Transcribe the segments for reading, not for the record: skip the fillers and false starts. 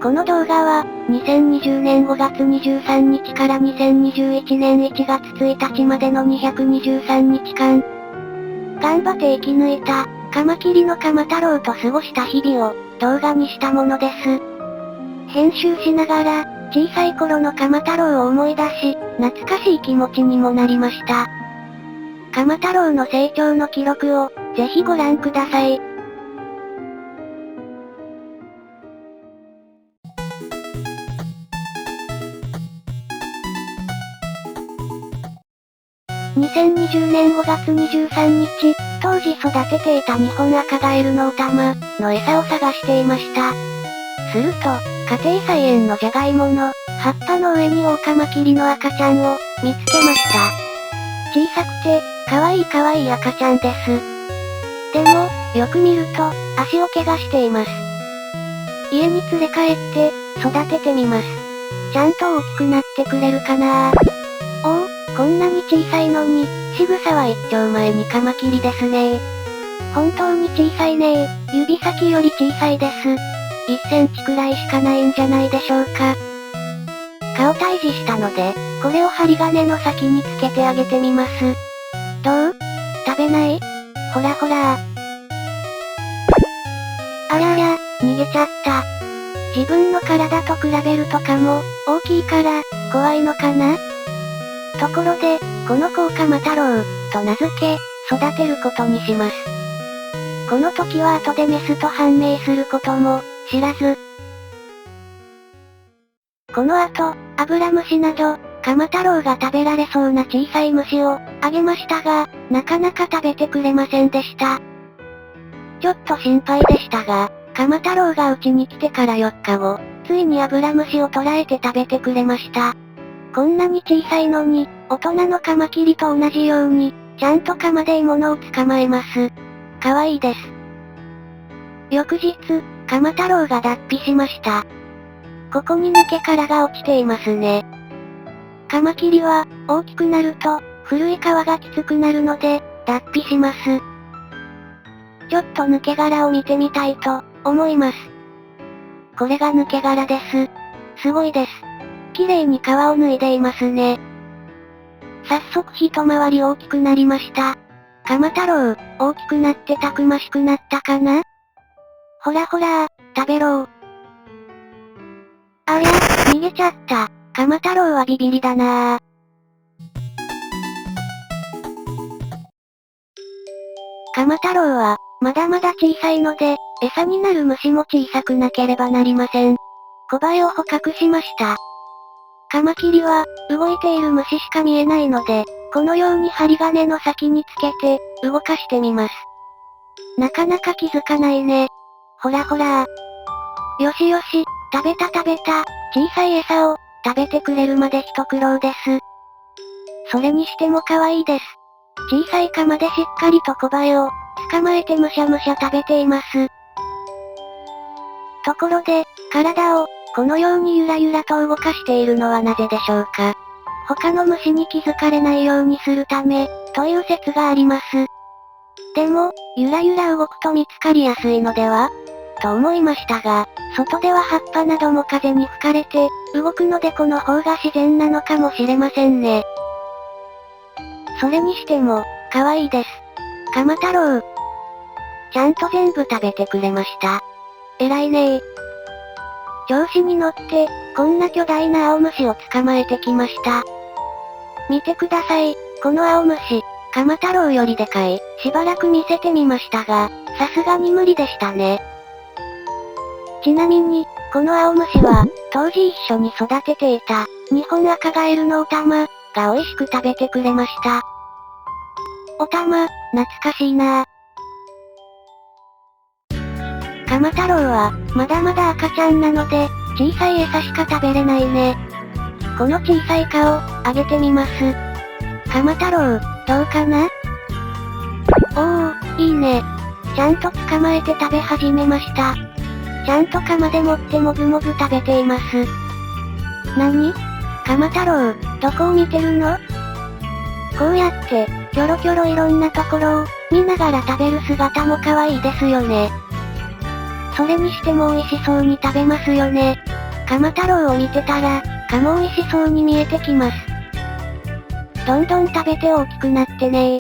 この動画は、2020年5月23日から2021年1月1日までの223日間、頑張って生き抜いた、カマキリのカマ太郎と過ごした日々を、動画にしたものです。編集しながら、小さい頃のカマ太郎を思い出し、懐かしい気持ちにもなりました。カマ太郎の成長の記録を、ぜひご覧ください。2020年5月23日、当時育てていたニホンアカガエルのオタマの餌を探していました。すると、家庭菜園のジャガイモの葉っぱの上にオオカマキリの赤ちゃんを見つけました。小さくて、可愛い赤ちゃんです。でも、よく見ると、足を怪我しています。家に連れ帰って、育ててみます。ちゃんと大きくなってくれるかなぁ。おお、こんなに小さいのに、仕草は一丁前にカマキリですね。本当に小さいね。指先より小さいです。1センチくらいしかないんじゃないでしょうか。顔退治したので、これを針金の先につけてあげてみます。どう？食べない？ほらほら。ありゃりゃ、逃げちゃった。自分の体と比べるとかも、大きいから、怖いのかな？ところで、この子をカマ太郎、と名付け、育てることにします。この時は後でメスと判明することも、知らず。この後、アブラムシなど、カマ太郎が食べられそうな小さい虫を、あげましたが、なかなか食べてくれませんでした。ちょっと心配でしたが、カマ太郎が家に来てから4日後、ついにアブラムシを捕らえて食べてくれました。こんなに小さいのに、大人のカマキリと同じように、ちゃんとカマで獲物を捕まえます。可愛いです。翌日、カマ太郎が脱皮しました。ここに抜け殻が落ちていますね。カマキリは、大きくなると、古い皮がきつくなるので、脱皮します。ちょっと抜け殻を見てみたいと、思います。これが抜け殻です。すごいです。綺麗に皮を脱いでいますね。早速一回り大きくなりました。カマ太郎、大きくなってたくましくなったかな？ほらほら、食べろ。ありゃ、逃げちゃった。カマ太郎はビビりだなぁ。カマ太郎は、まだまだ小さいので、餌になる虫も小さくなければなりません。コバエを捕獲しました。カマキリは、動いている虫しか見えないので、このように針金の先につけて、動かしてみます。なかなか気づかないね。ほらほら。よしよし、食べた。小さい餌を、食べてくれるまで一苦労です。それにしても可愛いです。小さいカマでしっかりとコバエを、捕まえてむしゃむしゃ食べています。ところで、体を、このようにゆらゆらと動かしているのはなぜでしょうか。他の虫に気づかれないようにするため、という説があります。でも、ゆらゆら動くと見つかりやすいのでは？と思いましたが、外では葉っぱなども風に吹かれて、動くのでこの方が自然なのかもしれませんね。それにしても、可愛いです。カマ太郎。ちゃんと全部食べてくれました。偉いねー。調子に乗って、こんな巨大な青虫を捕まえてきました。見てください、この青虫、カマ太郎よりでかい。しばらく見せてみましたが、さすがに無理でしたね。ちなみに、この青虫は、当時一緒に育てていた、ニホンアカガエルのオタマ、が美味しく食べてくれました。オタマ、懐かしいなぁ。カマ太郎は、まだまだ赤ちゃんなので、小さい餌しか食べれないね。この小さい顔、あげてみます。カマ太郎、どうかな？おー、いいね。ちゃんと捕まえて食べ始めました。ちゃんと鎌で持ってもぐもぐ食べています。なに？カマ太郎、どこを見てるの？こうやって、キョロキョロいろんなところを、見ながら食べる姿も可愛いですよね。それにしても美味しそうに食べますよね。鎌太郎を見てたら、蚊も美味しそうに見えてきます。どんどん食べて大きくなってね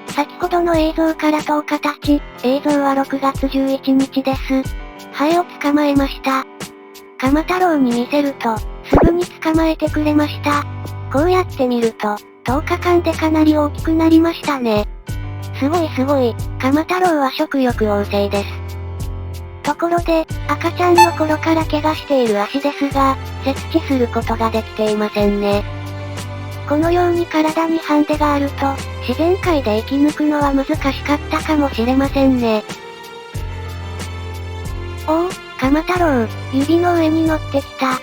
先ほどの映像から10日経ち、映像は6月11日です。ハエを捕まえました。鎌太郎に見せると、すぐに捕まえてくれました。こうやって見ると、10日間でかなり大きくなりましたね。すごいすごい、鎌太郎は食欲旺盛です。ところで、赤ちゃんの頃から怪我している足ですが、設置することができていませんね。このように体にハンデがあると、自然界で生き抜くのは難しかったかもしれませんね。おお、鎌太郎、指の上に乗ってきた。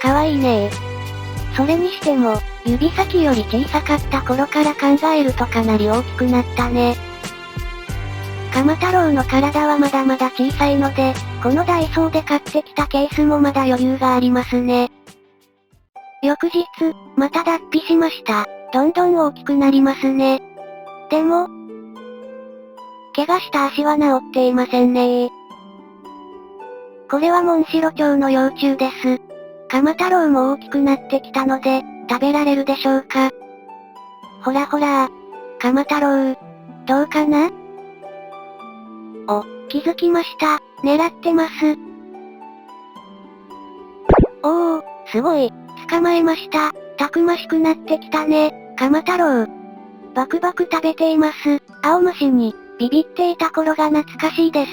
かわいいねそれにしても、指先より小さかった頃から考えるとかなり大きくなったね。鎌太郎の体はまだまだ小さいので、このダイソーで買ってきたケースもまだ余裕がありますね。翌日、また脱皮しました。どんどん大きくなりますね。でも、怪我した足は治っていませんねこれはモンシロチョウの幼虫です。鎌太郎も大きくなってきたので、食べられるでしょうか。ほらほら鎌太郎、どうかなお、気づきました。狙ってます。おー、すごい、捕まえました。たくましくなってきたね、鎌太郎。バクバク食べています。青虫に、ビビっていた頃が懐かしいです。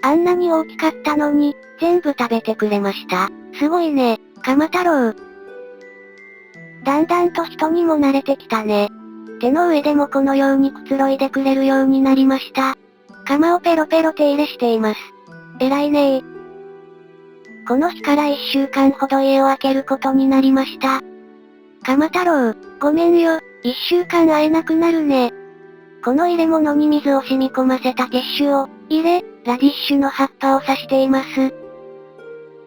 あんなに大きかったのに、全部食べてくれました。すごいね、鎌太郎。だんだんと人にも慣れてきたね。手の上でもこのようにくつろいでくれるようになりました。鎌をペロペロ手入れしています。偉いねこの日から1週間ほど家を空けることになりました。鎌太郎、ごめんよ、1週間会えなくなるね。この入れ物に水を染み込ませたティッシュを、入れ、ラディッシュの葉っぱを刺しています。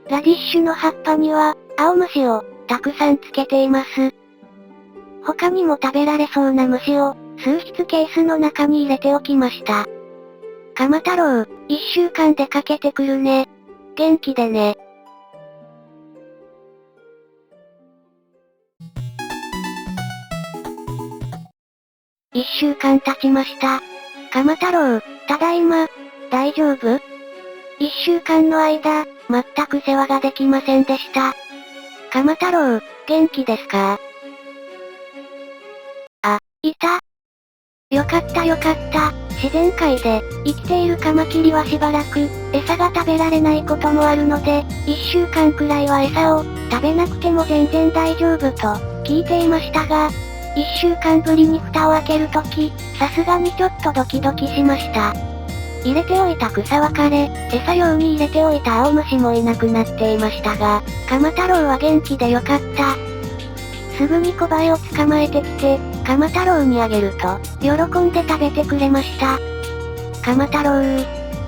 ラディッシュの葉っぱには、青虫を、たくさんつけています。他にも食べられそうな虫を、数筆ケースの中に入れておきました。鎌太郎、1週間出かけてくるね。元気でね。1週間経ちました。鎌太郎、ただいま、大丈夫 ?1 週間の間、全く世話ができませんでした。鎌太郎、元気ですかあ、いた。よかったよかった。自然界で、生きているカマキリはしばらく、餌が食べられないこともあるので、1週間くらいは餌を、食べなくても全然大丈夫と、聞いていましたが、1週間ぶりに蓋を開けるとき、さすがにちょっとドキドキしました。入れておいた草は枯れ、餌用に入れておいた青虫もいなくなっていましたが、鎌太郎は元気でよかった。すぐに小バエを捕まえてきて、鎌太郎にあげると、喜んで食べてくれました。鎌太郎、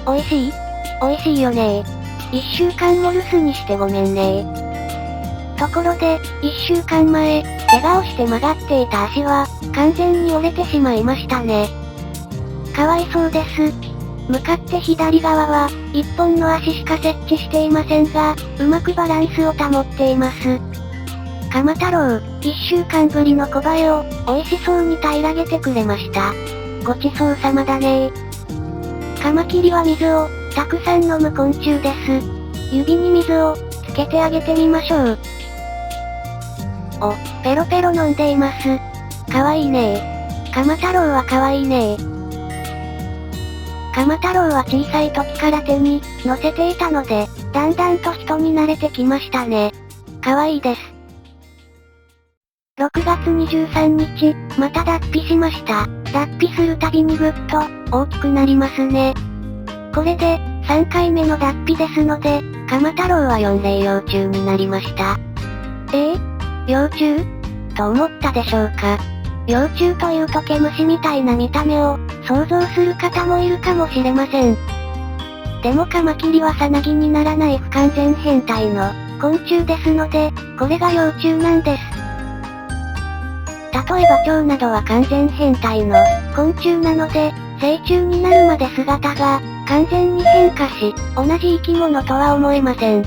おいしいおいしいよね1週間も留守にしてごめんねところで、1週間前、怪我をして曲がっていた足は、完全に折れてしまいましたね。かわいそうです。向かって左側は、1本の足しか設置していませんが、うまくバランスを保っています。鎌太郎、1週間ぶりの小バエを、美味しそうに平らげてくれました。ごちそうさまだねカマキリは水を、たくさん飲む昆虫です。指に水を、つけてあげてみましょう。お、ペロペロ飲んでいます。かわいいね鎌太郎はかわいいね鎌太郎は小さい時から手に、乗せていたので、だんだんと人に慣れてきましたね。かわいいです。6月23日、また脱皮しました。脱皮するたびにぐっと、大きくなりますね。これで、3回目の脱皮ですので、鎌太郎は4例幼虫になりました。幼虫と思ったでしょうか。幼虫というと毛虫みたいな見た目を、想像する方もいるかもしれません。でもカマキリはさなぎにならない不完全変態の昆虫ですので、これが幼虫なんです。例えば蝶などは完全変態の昆虫なので、成虫になるまで姿が完全に変化し、同じ生き物とは思えません。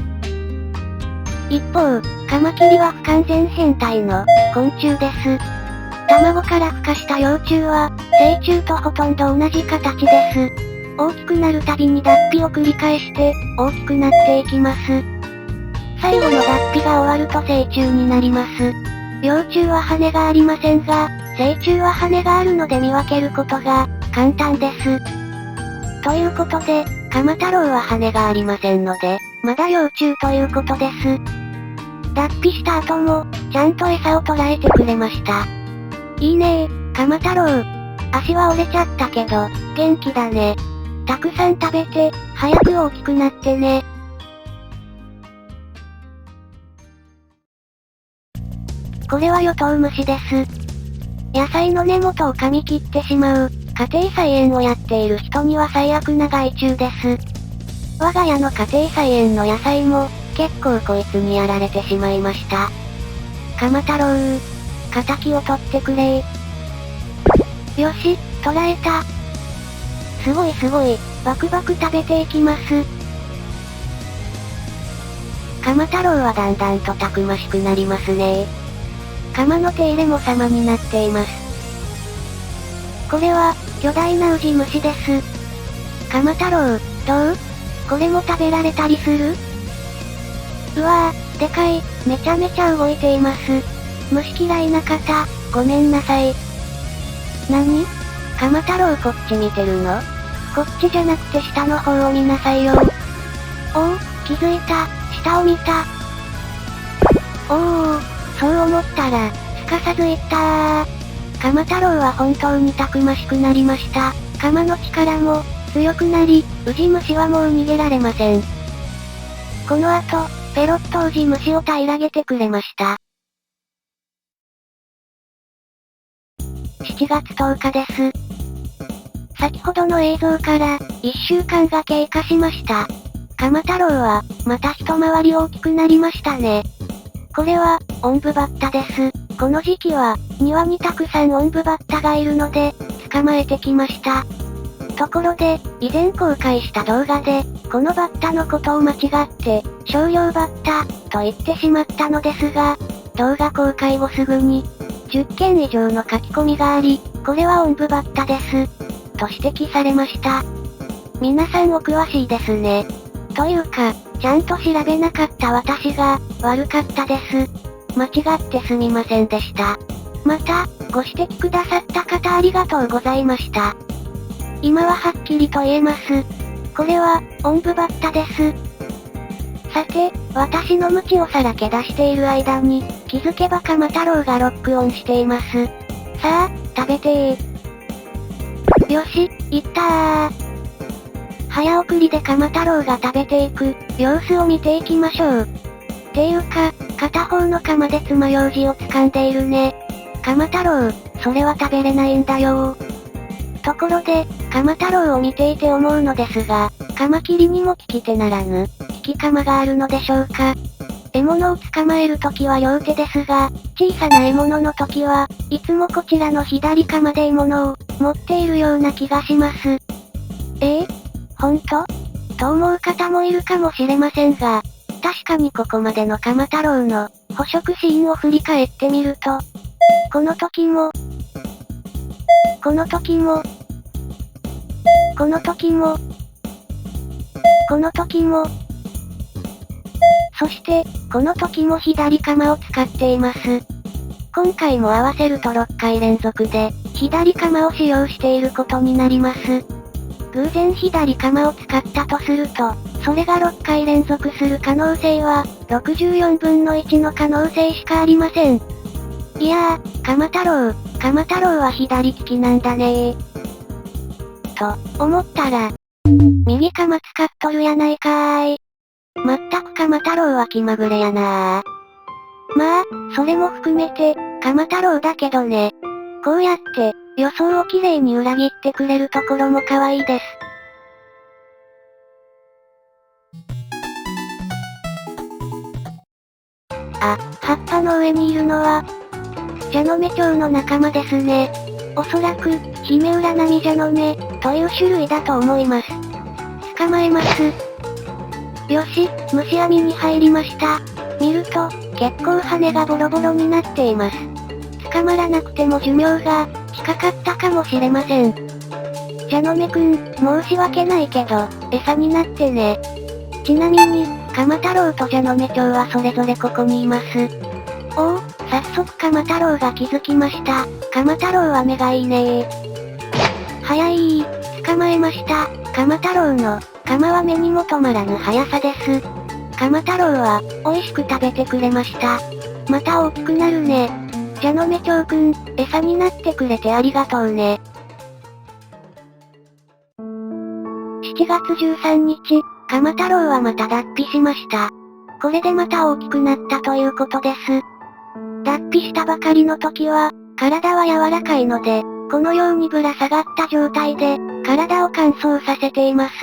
一方、カマキリは不完全変態の昆虫です。卵から孵化した幼虫は、成虫とほとんど同じ形です。大きくなるたびに脱皮を繰り返して、大きくなっていきます。最後の脱皮が終わると成虫になります。幼虫は羽がありませんが、成虫は羽があるので見分けることが、簡単です。ということで、カマ太郎は羽がありませんので、まだ幼虫ということです。脱皮した後も、ちゃんと餌を捕らえてくれました。いいねー、カマ太郎。足は折れちゃったけど、元気だね。たくさん食べて、早く大きくなってね。これはヨトウムシです。野菜の根元を噛み切ってしまう、家庭菜園をやっている人には最悪な害虫です。我が家の家庭菜園の野菜も、結構こいつにやられてしまいました。カマ太郎仇を取ってくれー。よし、捕らえた。すごいすごい、バクバク食べていきます。カマ太郎はだんだんとたくましくなりますね。鎌の手入れも様になっています。これは、巨大なウジ虫です。カマ太郎、どう？これも食べられたりする？うわぁ、でかい、めちゃめちゃ動いています。虫嫌いな方、ごめんなさい。何？カマ太郎こっち見てるの？こっちじゃなくて下の方を見なさいよ。おお、気づいた、下を見た。おお、そう思ったら、すかさず言ったー。カマ太郎は本当にたくましくなりました。鎌の力も、強くなり、ウジ虫はもう逃げられません。この後、ペロッとウジ虫を平らげてくれました。7月10日です。先ほどの映像から、1週間が経過しました。カマ太郎は、また一回り大きくなりましたね。これは、オンブバッタです。この時期は、庭にたくさんオンブバッタがいるので、捕まえてきました。ところで、以前公開した動画で、このバッタのことを間違って、商業バッタ、と言ってしまったのですが、動画公開後すぐに、10件以上の書き込みがあり、これはオンブバッタです。と指摘されました。皆さんお詳しいですね。というか、ちゃんと調べなかった私が、悪かったです。間違ってすみませんでした。また、ご指摘くださった方ありがとうございました。今ははっきりと言えます。これは、オンブバッタです。さて、私の鞭をさらけ出している間に、気づけばカマ太郎がロックオンしています。さあ、食べてー。よし、いったー。早送りでカマ太郎が食べていく、様子を見ていきましょう。ていうか、片方の鎌で爪楊枝を掴んでいるね。カマ太郎、それは食べれないんだよー。ところで、カマ太郎を見ていて思うのですが、カマキリにも利き手ならぬ、利き鎌があるのでしょうか。獲物を捕まえるときは両手ですが、小さな獲物のときは、いつもこちらの左鎌で獲物を、持っているような気がします。ほんと？と思う方もいるかもしれませんが、確かにここまでのカマ太郎の、捕食シーンを振り返ってみると、この時も、この時も、この時も、この時も、そして、この時も左鎌を使っています。今回も合わせると6回連続で、左鎌を使用していることになります。偶然左鎌を使ったとすると、それが6回連続する可能性は、64分の1の可能性しかありません。いやー、カマ太郎は左利きなんだねー。と、思ったら、右鎌使っとるやないかーい。まったくカマ太郎は気まぐれやなー。まあ、それも含めて、カマ太郎だけどね。こうやって、予想をきれいに裏切ってくれるところも可愛いです。あ、葉っぱの上にいるのは、ジャノメチョウの仲間ですね。おそらく、ヒメウラナミジャノメ、という種類だと思います。捕まえます。よし、虫網に入りました。見ると、結構羽がボロボロになっています。捕まらなくても寿命が、近かったかもしれません。じゃのめくん、申し訳ないけど、餌になってね。ちなみに、鎌太郎とじゃのめちょうはそれぞれここにいます。おお、早速鎌太郎が気づきました。鎌太郎は目がいいね早い捕まえました。鎌太郎の、鎌は目にも止まらぬ速さです。鎌太郎は、美味しく食べてくれました。また大きくなるね。じゃのめちょうくん、餌になってくれてありがとうね。7月13日、鎌太郎はまた脱皮しました。これでまた大きくなったということです。脱皮したばかりの時は、体は柔らかいので、このようにぶら下がった状態で、体を乾燥させています。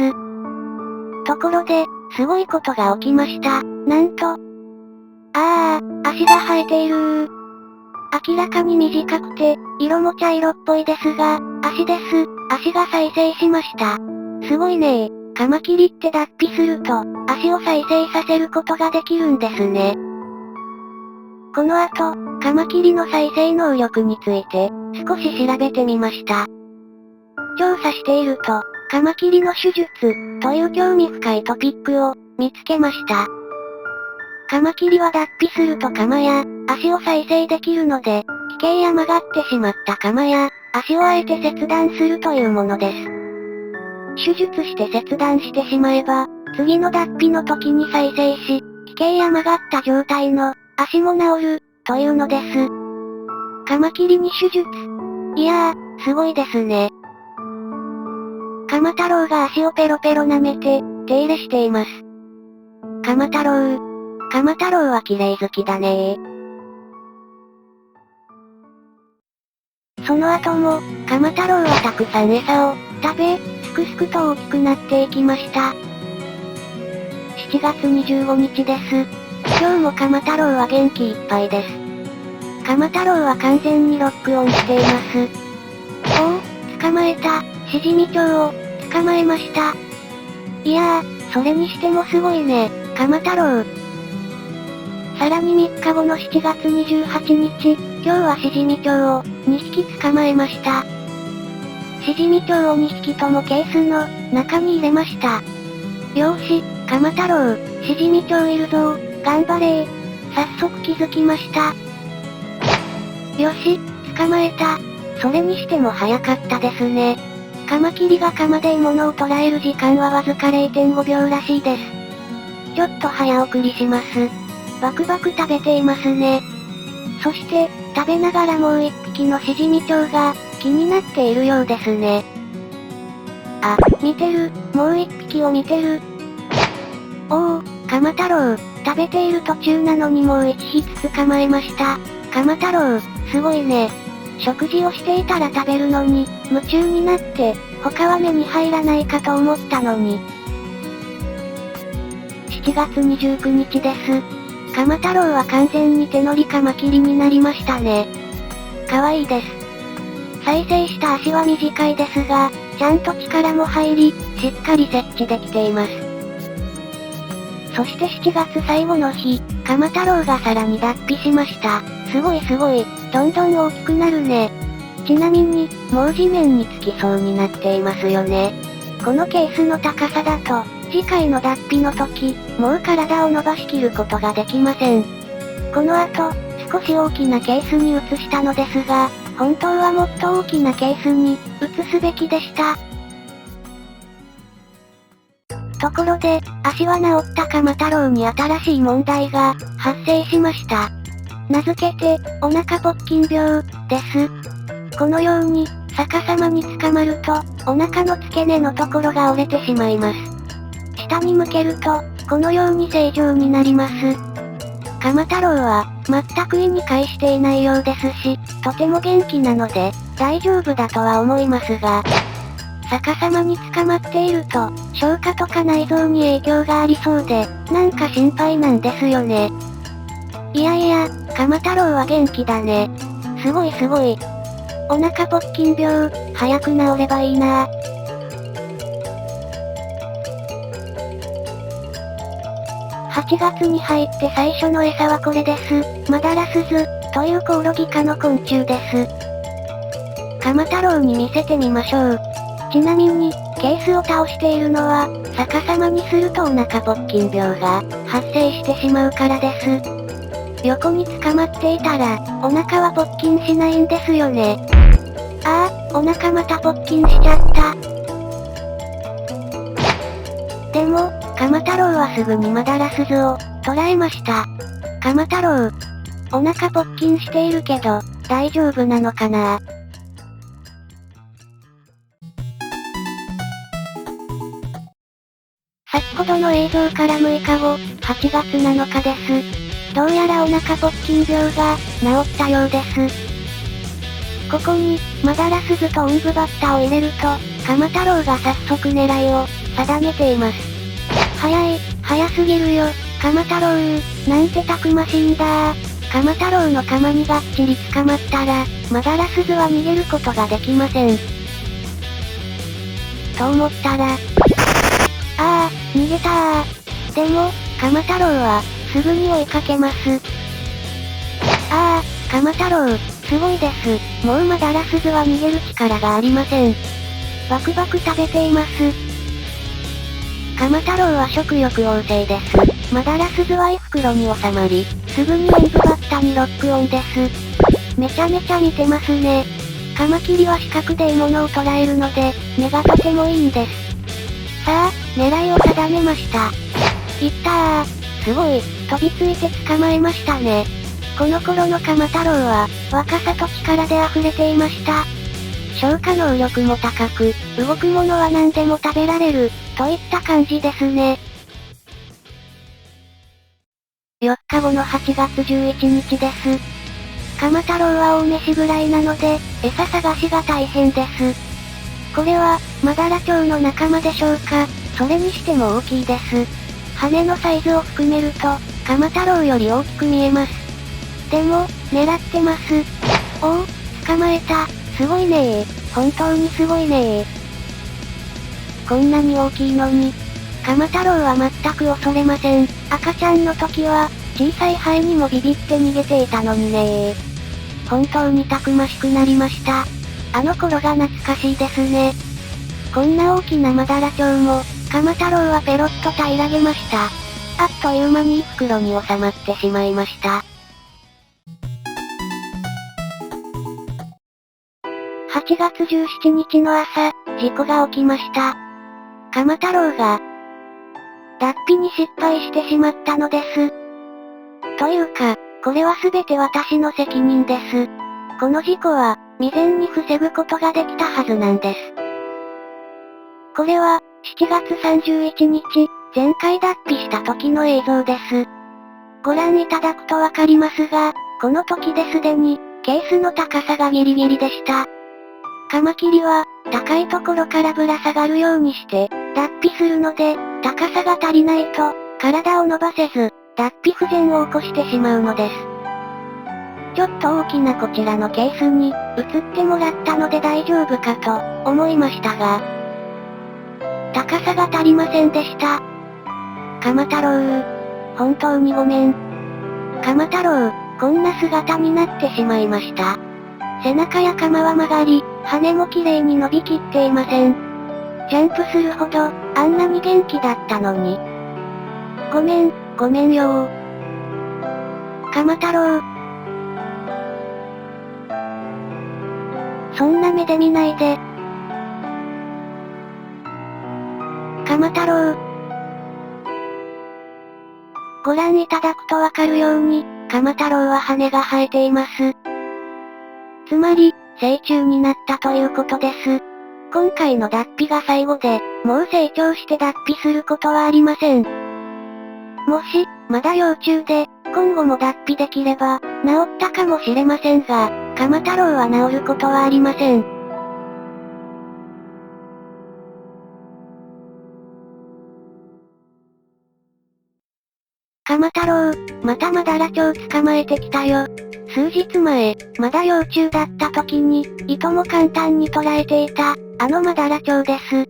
ところで、すごいことが起きました。なんと、足が生えている明らかに短くて、色も茶色っぽいですが、足です。足が再生しました。すごいねカマキリって脱皮すると、足を再生させることができるんですね。この後、カマキリの再生能力について、少し調べてみました。調査していると、カマキリの手術、という興味深いトピックを、見つけました。カマキリは脱皮すると鎌や、足を再生できるので、奇形や曲がってしまった鎌や、足をあえて切断するというものです。手術して切断してしまえば、次の脱皮の時に再生し、奇形や曲がった状態の、足も治る、というのです。カマキリに手術。いやー、すごいですね。鎌太郎が足をペロペロ舐めて、手入れしています。鎌太郎は綺麗好きだねその後も、鎌太郎はたくさん餌を食べ、すくすくと大きくなっていきました。7月25日です。今日も鎌太郎は元気いっぱいです。鎌太郎は完全にロックオンしています。おお、捕まえた、シジミチョウを、捕まえました。いやー、それにしてもすごいね、鎌太郎。さらに3日後の7月28日、今日はシジミチョウを2匹捕まえました。シジミチョウを2匹ともケースの中に入れました。よーし、鎌太郎、シジミチョウいるぞー、頑張れー。早速気づきました。よし、捕まえた。それにしても早かったですね。カマキリが鎌で獲物を捕らえる時間はわずか 0.5 秒らしいです。ちょっと早送りします。バクバク食べていますね。そして、食べながらもう一匹のシジミチョウが、気になっているようですね。あ、見てる、もう一匹を見てる。おお、鎌太郎、食べている途中なのにもう一匹捕まえました。鎌太郎、すごいね。食事をしていたら食べるのに、夢中になって、他は目に入らないかと思ったのに。7月29日です。鎌太郎は完全に手乗りカマキリになりましたね。かわいいです。再生した足は短いですが、ちゃんと力も入り、しっかり設置できています。そして7月最後の日、鎌太郎がさらに脱皮しました。すごいすごい、どんどん大きくなるね。ちなみに、もう地面につきそうになっていますよね。このケースの高さだと、次回の脱皮の時、もう体を伸ばしきることができません。この後、少し大きなケースに移したのですが、本当はもっと大きなケースに、移すべきでした。ところで、足は治った鎌太郎に新しい問題が、発生しました。名付けて、お腹ポッキン病、です。このように、逆さまに捕まると、お腹の付け根のところが折れてしまいます。下に向けると、このように正常になります。鎌太郎は、全く意に介していないようですし、とても元気なので、大丈夫だとは思いますが、逆さまに捕まっていると、消化とか内臓に影響がありそうで、なんか心配なんですよね。いやいや、鎌太郎は元気だね。すごいすごい。お腹ポッキン病、早く治ればいいなぁ。8月に入って最初の餌はこれです。マダラスズ、というコオロギ科の昆虫です。鎌太郎に見せてみましょう。ちなみに、ケースを倒しているのは、逆さまにするとお腹ぽっきん病が発生してしまうからです。横に捕まっていたら、お腹はぽっきんしないんですよね。ああ、お腹またぽっきんしちゃった。でも、鎌太郎はすぐにマダラスズを捕らえました。鎌太郎、お腹ぽっきんしているけど、大丈夫なのかな？先ほどの映像から6日後、8月7日です。どうやらお腹ぽっきん病が治ったようです。ここに、マダラスズとオンブバッタを入れると、鎌太郎が早速狙いを定めています。早すぎるよ、鎌太郎なんてたくましいんだ鎌太郎の鎌にがっちり捕まったら、マダラスズは逃げることができません。と思ったら、逃げたー。でも、鎌太郎は、すぐに追いかけます。鎌太郎、すごいです。もうマダラスズは逃げる力がありません。バクバク食べています。鎌太郎は食欲旺盛です。マダラスズは胃袋に収まり、すぐにオンブバッタにロックオンです。めちゃめちゃ見てますね。カマキリは視覚で獲物を捉えるので、目がとてもいいんです。さあ、狙いを定めました。いったー。すごい、飛びついて捕まえましたね。この頃の鎌太郎は、若さと力で溢れていました。消化能力も高く、動くものは何でも食べられる、といった感じですね。4日後の8月11日です。鎌太郎は大飯ぐらいなので、餌探しが大変です。これは、マダラチョウの仲間でしょうか。それにしても大きいです。羽のサイズを含めると、鎌太郎より大きく見えます。でも、狙ってます。おお、捕まえた。すごいねー。本当にすごいねー。こんなに大きいのに。鎌太郎は全く恐れません。赤ちゃんの時は、小さいハエにもビビって逃げていたのにねー。本当にたくましくなりました。あの頃が懐かしいですね。こんな大きなマダラチョウも、鎌太郎はペロッと平らげました。あっという間に胃袋に収まってしまいました。8月17日の朝、事故が起きました。鎌太郎が、脱皮に失敗してしまったのです。というか、これは全て私の責任です。この事故は、未然に防ぐことができたはずなんです。これは、7月31日、前回脱皮した時の映像です。ご覧いただくとわかりますが、この時ですでに、ケースの高さがギリギリでした。カマキリは、高いところからぶら下がるようにして、脱皮するので、高さが足りないと、体を伸ばせず、脱皮不全を起こしてしまうのです。ちょっと大きなこちらのケースに、移ってもらったので大丈夫かと、思いましたが、高さが足りませんでした。鎌太郎、本当にごめん。鎌太郎、こんな姿になってしまいました。背中や鎌は曲がり、羽も綺麗に伸びきっていません。ジャンプするほど、あんなに元気だったのに。ごめんよー。鎌太郎。そんな目で見ないで。鎌太郎。ご覧いただくとわかるように、鎌太郎は羽が生えています。つまり、成虫になったということです。今回の脱皮が最後で、もう成長して脱皮することはありません。もし、まだ幼虫で、今後も脱皮できれば、治ったかもしれませんが、鎌太郎は治ることはありません。鎌太郎、またマダラチョウ捕まえてきたよ。数日前、まだ幼虫だった時に、いとも簡単に捕らえていた、あのマダラチョウです。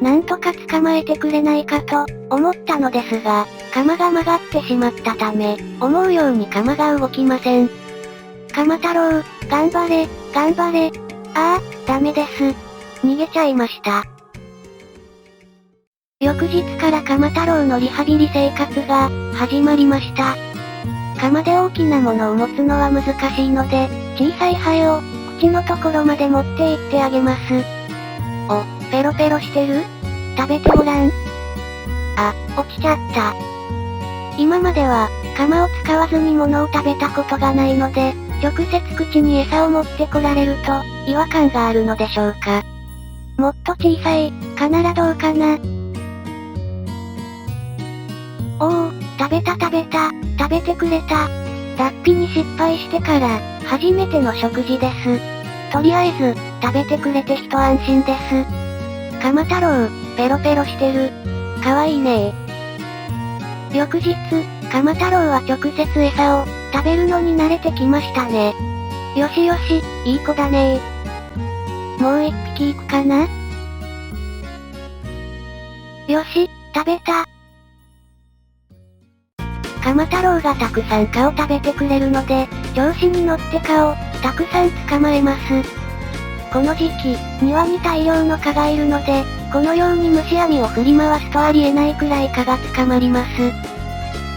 なんとか捕まえてくれないかと、思ったのですが、鎌が曲がってしまったため、思うように鎌が動きません。鎌太郎、頑張れ、頑張れ。ああ、ダメです。逃げちゃいました。翌日から鎌太郎のリハビリ生活が始まりました。鎌で大きなものを持つのは難しいので、小さいハエを口のところまで持って行ってあげます。お、ペロペロしてる？食べてごらん。あ、落ちちゃった。今までは、鎌を使わずに物を食べたことがないので、直接口に餌を持ってこられると、違和感があるのでしょうか。もっと小さい、かならどうかな。おお、食べた食べた、食べてくれた。脱皮に失敗してから、初めての食事です。とりあえず、食べてくれて一安心です。鎌太郎、ペロペロしてる。かわいいねー。翌日、鎌太郎は直接餌を食べるのに慣れてきましたね。よしよし、いい子だねー。もう一匹いくかな？よし、食べた。鎌太郎がたくさん蚊を食べてくれるので、調子に乗って蚊をたくさん捕まえます。この時期、庭に大量の蚊がいるので、このように虫網を振り回すとありえないくらい蚊が捕まります。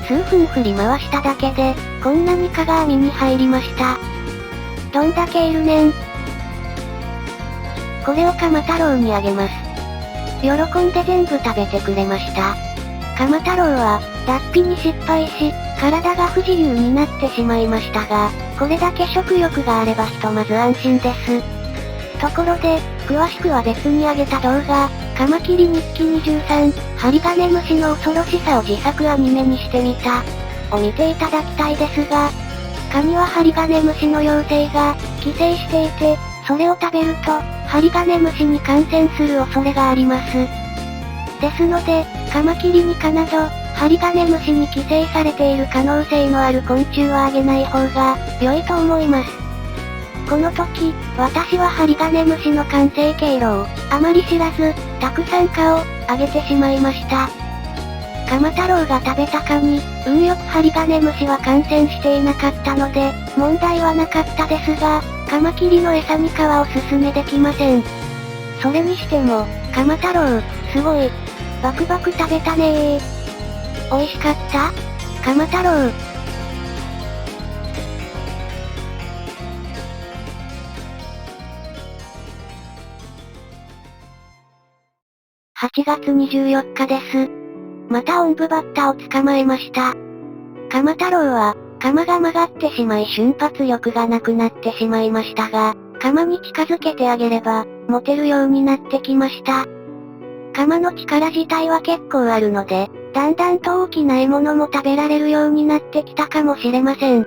数分振り回しただけで、こんなに蚊が網に入りました。どんだけいるねん。これを鎌太郎にあげます。喜んで全部食べてくれました。鎌太郎は、脱皮に失敗し、体が不自由になってしまいましたが、これだけ食欲があればひとまず安心です。ところで、詳しくは別に上げた動画、カマキリ日記23、ハリガネムシの恐ろしさを自作アニメにしてみた、を見ていただきたいですが、蚊にはハリガネムシの妖精が寄生していて、それを食べると、ハリガネムシに感染する恐れがあります。ですので、カマキリニカなど、ハリガネムシに寄生されている可能性のある昆虫はあげない方が良いと思います。この時、私はハリガネムシの感染経路をあまり知らず、たくさん蚊をあげてしまいました。鎌太郎が食べた蚊に、運よくハリガネムシは感染していなかったので、問題はなかったですが、カマキリの餌に蚊はおすすめできません。それにしても、鎌太郎、すごい。バクバク食べたねー。美味しかった？鎌太郎。8月24日です。またオンブバッタを捕まえました。鎌太郎は、鎌が曲がってしまい瞬発力がなくなってしまいましたが、鎌に近づけてあげれば、持てるようになってきました。鎌の力自体は結構あるので、だんだんと大きな獲物も食べられるようになってきたかもしれません。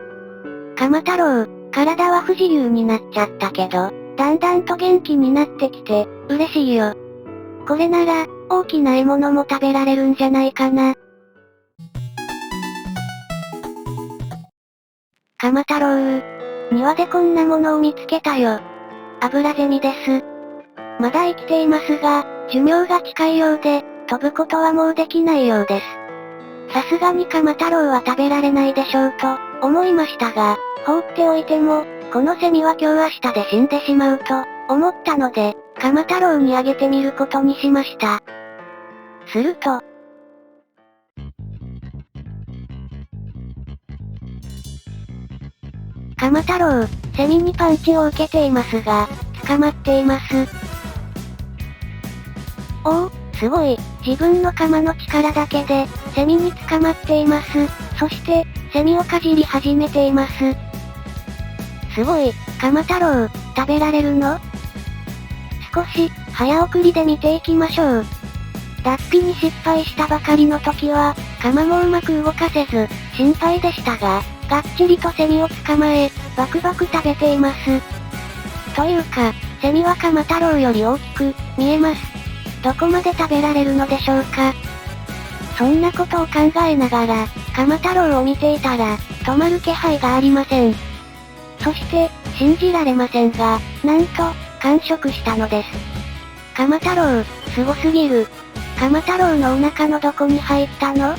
鎌太郎、体は不自由になっちゃったけど、だんだんと元気になってきて、嬉しいよ。これなら、大きな獲物も食べられるんじゃないかな。鎌太郎、庭でこんなものを見つけたよ。アブラゼミです。まだ生きていますが、寿命が近いようで、飛ぶことはもうできないようです。さすがに鎌太郎は食べられないでしょうと、思いましたが、放っておいても、このセミは今日明日で死んでしまうと、思ったので、鎌太郎にあげてみることにしました。すると、鎌太郎、セミにパンチを受けていますが、捕まっています。おお、すごい、自分の鎌の力だけで、セミに捕まっています。そして、セミをかじり始めています。すごい、鎌太郎、食べられるの？少し、早送りで見ていきましょう。脱皮に失敗したばかりの時は、鎌もうまく動かせず、心配でしたが、がっちりとセミを捕まえ、バクバク食べています。というか、セミは鎌太郎より大きく、見えます。どこまで食べられるのでしょうか。そんなことを考えながら、鎌太郎を見ていたら、止まる気配がありません。そして、信じられませんが、なんと、完食したのです。鎌太郎、すごすぎる。鎌太郎のお腹のどこに入ったの？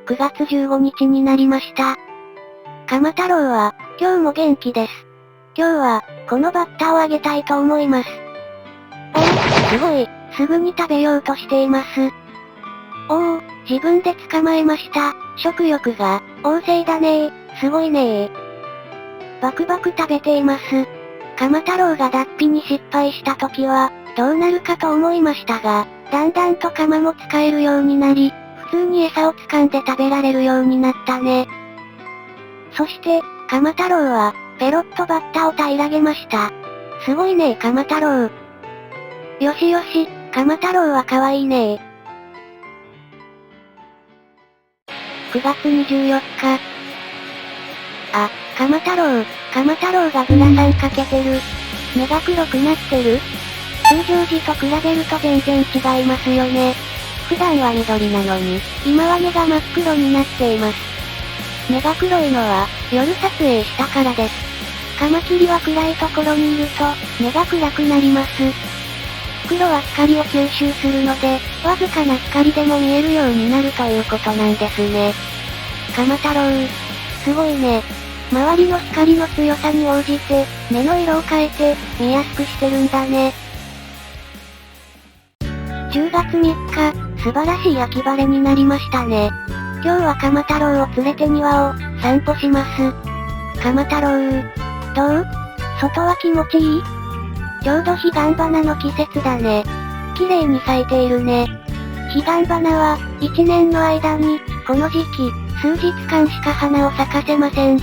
9月15日になりました。鎌太郎は、今日も元気です。今日は、このバッタをあげたいと思います。おお、すごい、すぐに食べようとしています。おお、自分で捕まえました。食欲が、旺盛だねー。すごいねー。バクバク食べています。鎌太郎が脱皮に失敗した時は、どうなるかと思いましたが、だんだんと鎌も使えるようになり、普通に餌を掴んで食べられるようになったね。そして、鎌太郎は、ペロッとバッタを平らげました。すごいねー鎌太郎。よしよし、鎌太郎は可愛いねー。9月24日。あ、鎌太郎がグラサンかけてる。目が黒くなってる？通常時と比べると全然違いますよね。普段は緑なのに、今は目が真っ黒になっています。目が黒いのは、夜撮影したからです。カマキリは暗いところにいると、目が暗くなります。黒は光を吸収するので、わずかな光でも見えるようになるということなんですね。鎌太郎、すごいね。周りの光の強さに応じて、目の色を変えて、見やすくしてるんだね。10月3日、素晴らしい秋晴れになりましたね。今日は鎌太郎を連れて庭を散歩します。鎌太郎、どう？外は気持ちいい？ちょうど彼岸花の季節だね。綺麗に咲いているね。彼岸花は、1年の間に、この時期、数日間しか花を咲かせません。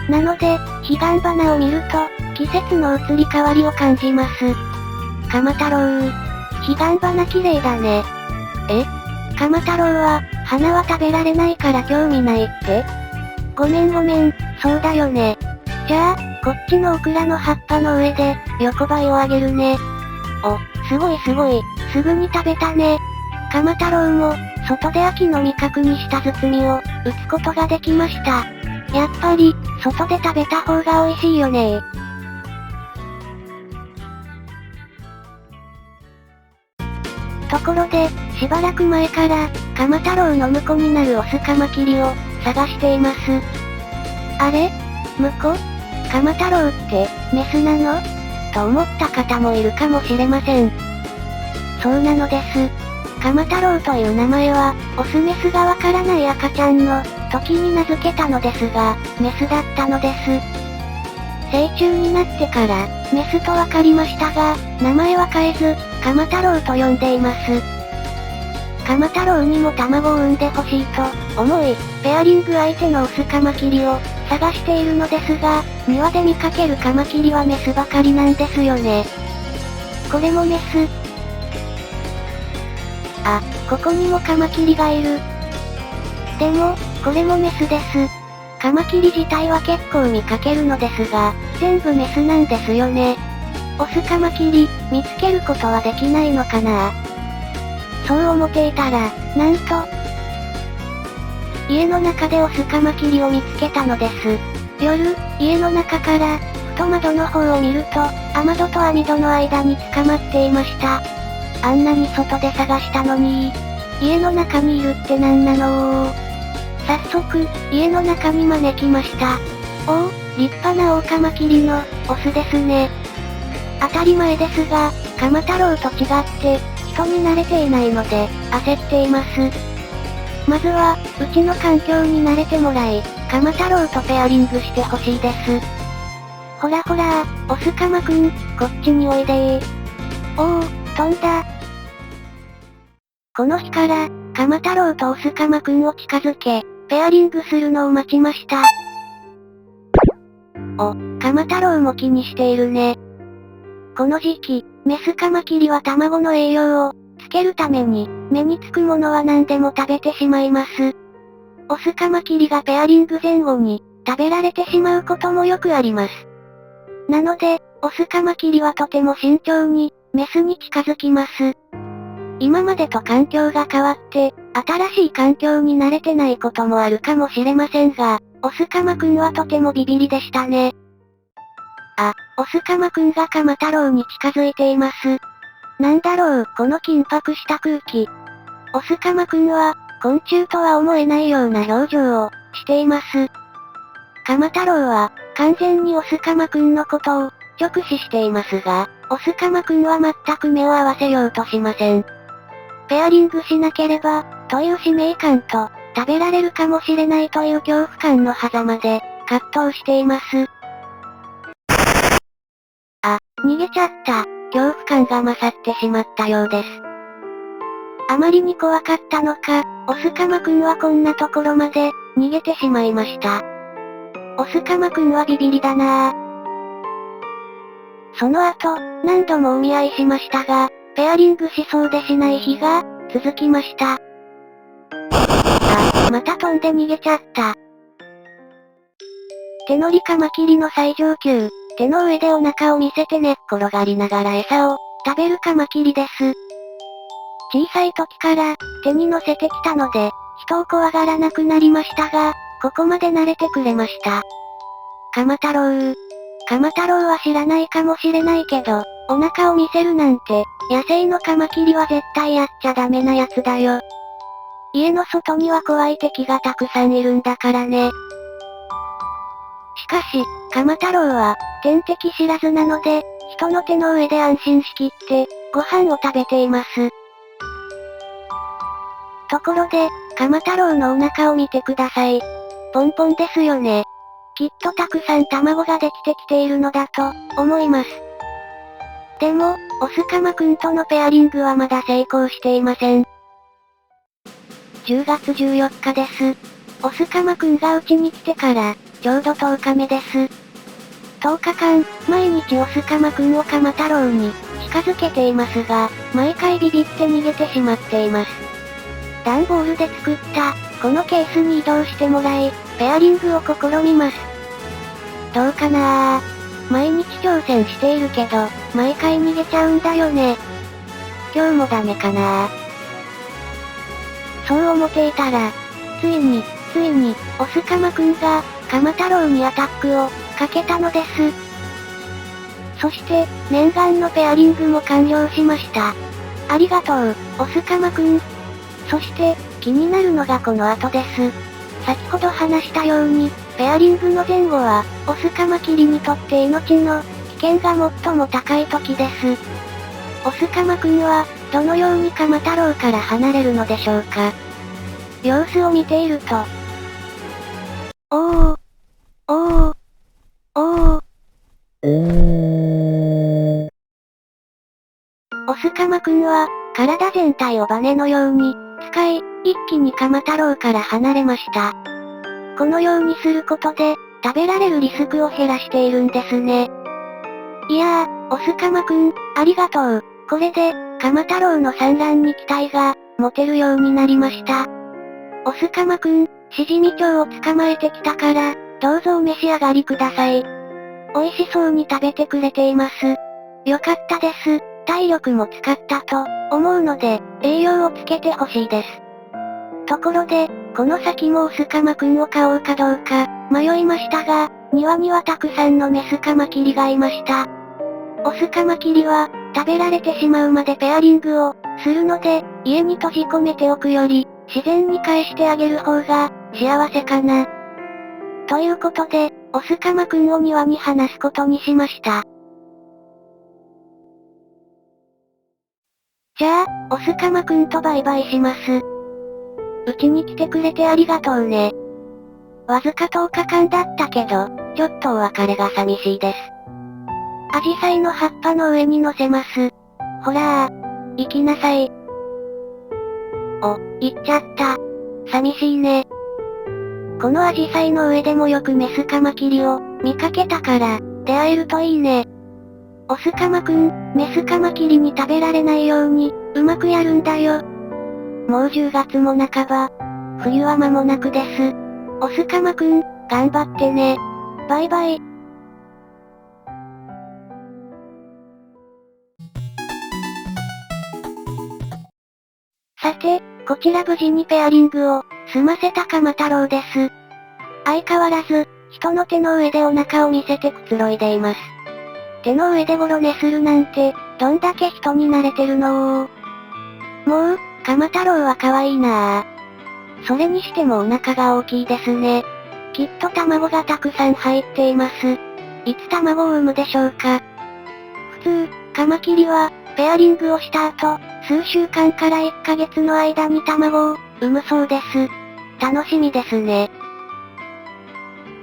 なので、彼岸花を見ると、季節の移り変わりを感じます。鎌太郎、彼岸花綺麗だね。え？鎌太郎は、花は食べられないから興味ないって？ごめん、そうだよね。じゃあ、こっちのオクラの葉っぱの上で、横ばいをあげるね。お、すごい、すぐに食べたね。鎌太郎も、外で秋の味覚にした包みを、打つことができました。やっぱり、外で食べた方が美味しいよね。ところで、しばらく前から、鎌太郎の婿になるオスカマキリを、探しています。あれ？婿？鎌太郎って、メスなの？と思った方もいるかもしれません。そうなのです。鎌太郎という名前は、オスメスがわからない赤ちゃんの、時に名付けたのですが、メスだったのです。成虫になってから、メスとわかりましたが、名前は変えず、鎌太郎と呼んでいます。鎌太郎にも卵を産んでほしいと、思い、ペアリング相手のオスカマキリを、探しているのですが、庭で見かけるカマキリはメスばかりなんですよね。これもメス。あ、ここにもカマキリがいる。でも、これもメスです。カマキリ自体は結構見かけるのですが、全部メスなんですよね。オスカマキリ、見つけることはできないのかな？そう思っていたら、なんと、家の中でオスカマキリを見つけたのです。夜、家の中から、ふと窓の方を見ると、雨戸と網戸の間に捕まっていました。あんなに外で探したのに、家の中にいるってなんなの？早速、家の中に招きました。おお、立派なオオカマキリの、オスですね。当たり前ですが、鎌太郎と違って、人に慣れていないので、焦っています。まずは、うちの環境に慣れてもらい、鎌太郎とペアリングしてほしいです。ほら、オスカマくん、こっちにおいでー。おお、飛んだ。この日から、鎌太郎とオスカマくんを近づけ、ペアリングするのを待ちました。お、鎌太郎も気にしているね。この時期、メスカマキリは卵の栄養を、つけるために、目につくものは何でも食べてしまいます。オスカマキリがペアリング前後に、食べられてしまうこともよくあります。なので、オスカマキリはとても慎重に、メスに近づきます。今までと環境が変わって、新しい環境に慣れてないこともあるかもしれませんが、オスカマくんはとてもビビりでしたね。あ、オスカマくんが鎌太郎に近づいています。なんだろう、この緊迫した空気。オスカマくんは、昆虫とは思えないような表情をしています。鎌太郎は、完全にオスカマくんのことを、直視していますが、オスカマくんは全く目を合わせようとしません。ペアリングしなければ、という使命感と、食べられるかもしれないという恐怖感の狭間で、葛藤しています。あ、逃げちゃった。恐怖感が勝ってしまったようです。あまりに怖かったのか、オスカマくんはこんなところまで、逃げてしまいました。オスカマくんはビビりだなぁ。その後、何度もお見合いしましたが、ペアリングしそうでしない日が、続きました。あ、また飛んで逃げちゃった。手乗りカマキリの最上級、手の上でお腹を見せて寝っ転がりながら餌を、食べるカマキリです。小さい時から、手に乗せてきたので、人を怖がらなくなりましたが、ここまで慣れてくれました。鎌太郎。鎌太郎は知らないかもしれないけど、お腹を見せるなんて、野生のカマキリは絶対やっちゃダメなやつだよ。家の外には怖い敵がたくさんいるんだからね。しかし、鎌太郎は、天敵知らずなので、人の手の上で安心しきって、ご飯を食べています。ところで、鎌太郎のお腹を見てください。ポンポンですよね。きっとたくさん卵ができてきているのだと、思います。でも、オスカマくんとのペアリングはまだ成功していません。10月14日です。オスカマくんが家に来てから、ちょうど10日目です。10日間、毎日オスカマくんを鎌太郎に、近づけていますが、毎回ビビって逃げてしまっています。段ボールで作った、このケースに移動してもらい、ペアリングを試みます。どうかなぁ。毎日挑戦しているけど、毎回逃げちゃうんだよね。今日もダメかなぁ。そう思っていたら、ついに、オスカマくんが、鎌太郎にアタックを、かけたのです。そして、念願のペアリングも完了しました。ありがとう、オスカマくん。そして、気になるのがこの後です。先ほど話したように、ペアリングの前後は、オスカマキリにとって命の危険が最も高い時です。オスカマくんは、どのように鎌太郎から離れるのでしょうか。様子を見ていると、おー、おー、おー、オスカマくんは、体全体をバネのように、使い、一気に鎌太郎から離れました。このようにすることで、食べられるリスクを減らしているんですね。いやー、オスカマくん、ありがとう。これで、鎌太郎の産卵に期待が、持てるようになりました。オスカマくん、シジミチョウを捕まえてきたから、どうぞお召し上がりください。美味しそうに食べてくれています。よかったです。体力も使ったと、思うので、栄養をつけてほしいです。ところで、この先もオスカマくんを飼おうかどうか、迷いましたが、庭にはたくさんのメスカマキリがいました。オスカマキリは、食べられてしまうまでペアリングを、するので、家に閉じ込めておくより、自然に返してあげる方が、幸せかな。ということで、オスカマくんを庭に放すことにしました。じゃあ、オスカマくんとバイバイします。うちに来てくれてありがとうね。わずか10日間だったけど、ちょっとお別れが寂しいです。アジサイの葉っぱの上に乗せます。ほら行きなさい。行っちゃった。寂しいね。このアジサイの上でもよくメスカマキリを見かけたから、出会えるといいね。オスカマくん、メスカマキリに食べられないように、うまくやるんだよ。もう10月も半ば。冬は間もなくです。オスカマくん、頑張ってね。バイバイ。さて、こちら無事にペアリングを、済ませた鎌太郎です。相変わらず、人の手の上でお腹を見せてくつろいでいます。手の上でゴロ寝するなんて、どんだけ人に慣れてるのー。もう、鎌太郎は可愛いなぁ。それにしてもお腹が大きいですね。きっと卵がたくさん入っています。いつ卵を産むでしょうか。普通、カマキリは、ペアリングをした後、数週間から1ヶ月の間に卵を産むそうです。楽しみですね。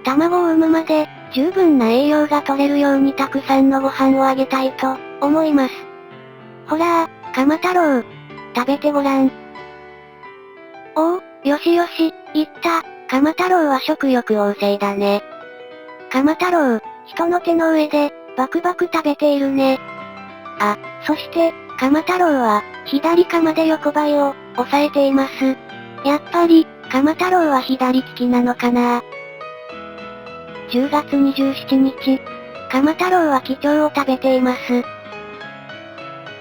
卵を産むまで、十分な栄養が取れるようにたくさんのご飯をあげたいと、思います。ほらカマ太郎。食べてごらん。おお、よしよし、言った。カマ太郎は食欲旺盛だね。カマ太郎、人の手の上で、バクバク食べているね。あ、そして、カマ太郎は、左カマで横ばいを、押さえています。やっぱり、カマ太郎は左利きなのかな。10月27日、カマ太郎はキチョウを食べています。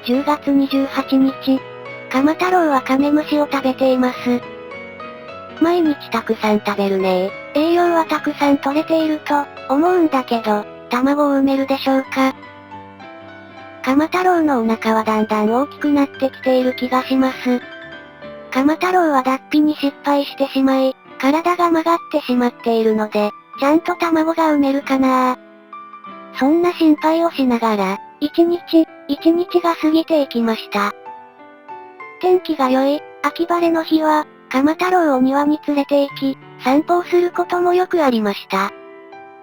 10月28日、カマ太郎はカメムシを食べています。毎日たくさん食べるねー。栄養はたくさん取れていると、思うんだけど、卵を産めるでしょうか。カマ太郎のお腹はだんだん大きくなってきている気がします。カマ太郎は脱皮に失敗してしまい、体が曲がってしまっているので、ちゃんと卵が産めるかな。そんな心配をしながら、一日が過ぎていきました。天気が良い、秋晴れの日は、カマ太郎を庭に連れて行き、散歩をすることもよくありました。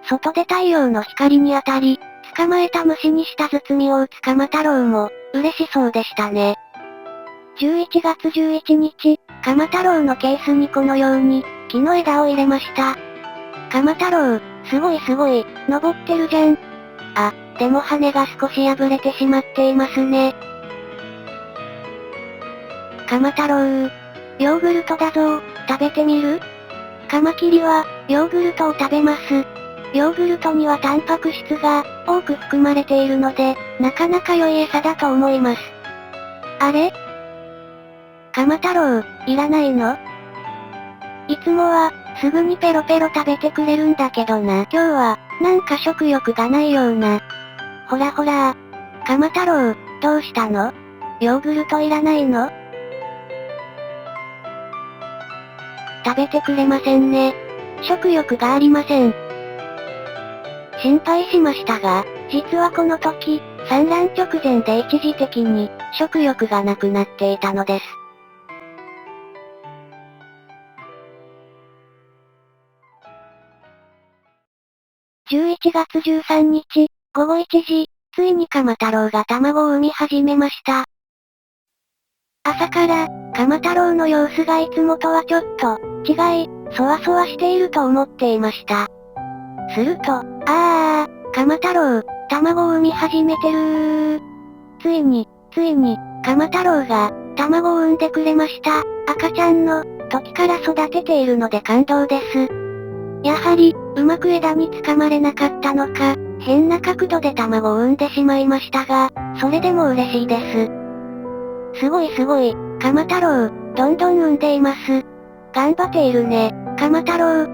外で太陽の光に当たり、捕まえた虫に舌包みを打つカマ太郎も、嬉しそうでしたね。11月11日、カマ太郎のケースにこのように、木の枝を入れました。カマ太郎、すごいすごい、登ってるじゃん。あ、でも羽が少し破れてしまっていますね。カマ太郎、ヨーグルトだぞー、食べてみる？カマキリは、ヨーグルトを食べます。ヨーグルトにはタンパク質が、多く含まれているので、なかなか良い餌だと思います。あれ？カマ太郎、いらないの？いつもは、すぐにペロペロ食べてくれるんだけどな。今日は、なんか食欲がないような。ほらほらカマ太郎、どうしたの？ヨーグルトいらないの？食べてくれませんね。食欲がありません。心配しましたが、実はこの時、産卵直前で一時的に、食欲がなくなっていたのです。11月13日、午後1時、ついにカマ太郎が卵を産み始めました。朝から、カマ太郎の様子がいつもとはちょっと、違い、そわそわしていると思っていました。すると、カマ太郎、卵を産み始めてるー。ついに、カマ太郎が、卵を産んでくれました。赤ちゃんの、時から育てているので感動です。やはり、うまく枝につかまれなかったのか、変な角度で卵を産んでしまいましたが、それでも嬉しいです。すごいすごい、カマ太郎、どんどん産んでいます。頑張っているね、カマ太郎。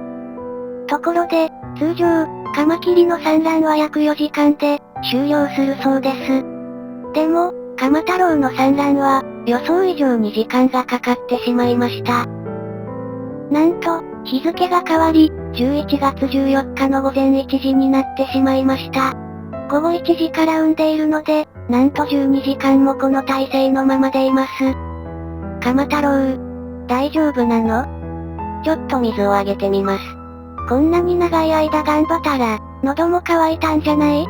ところで、通常、カマキリの産卵は約4時間で、終了するそうです。でも、カマ太郎の産卵は、予想以上に時間がかかってしまいました。なんと、日付が変わり、11月14日の午前1時になってしまいました。午後1時から産んでいるので、なんと12時間もこの体勢のままでいます。カマ太郎、大丈夫なの？ちょっと水をあげてみます。こんなに長い間頑張ったら、喉も渇いたんじゃない？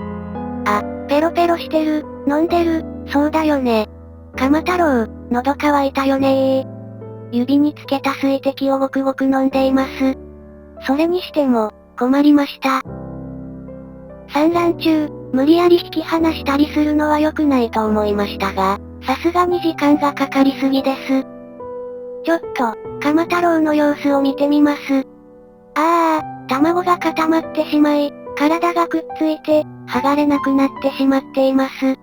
あ、ペロペロしてる、飲んでる、そうだよね。カマ太郎、喉渇いたよねー。指につけた水滴をごくごく飲んでいます。それにしても、困りました。産卵中、無理やり引き離したりするのは良くないと思いましたが、さすがに時間がかかりすぎです。ちょっと、カマ太郎の様子を見てみます。卵が固まってしまい、体がくっついて、剥がれなくなってしまっています。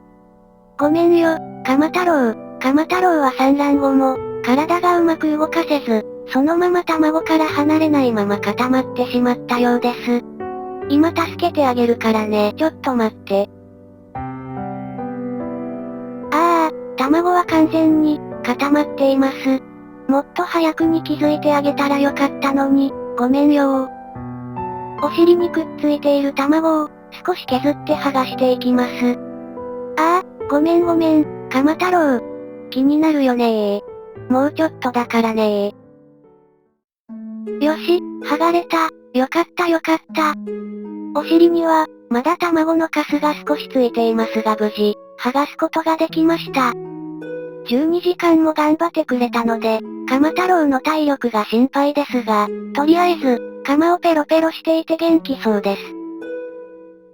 ごめんよ、カマ太郎。カマ太郎は産卵後も、体がうまく動かせず、そのまま卵から離れないまま固まってしまったようです。今助けてあげるからね。ちょっと待って。卵は完全に、固まっています。もっと早くに気づいてあげたらよかったのに、ごめんよー。お尻にくっついている卵を、少し削って剥がしていきます。ああ、ごめん、鎌太郎。気になるよねー。もうちょっとだからねー。よし、剥がれた。よかった。お尻には、まだ卵のカスが少しついていますが無事、剥がすことができました。12時間も頑張ってくれたので、鎌太郎の体力が心配ですが、とりあえず、鎌をペロペロしていて元気そうです。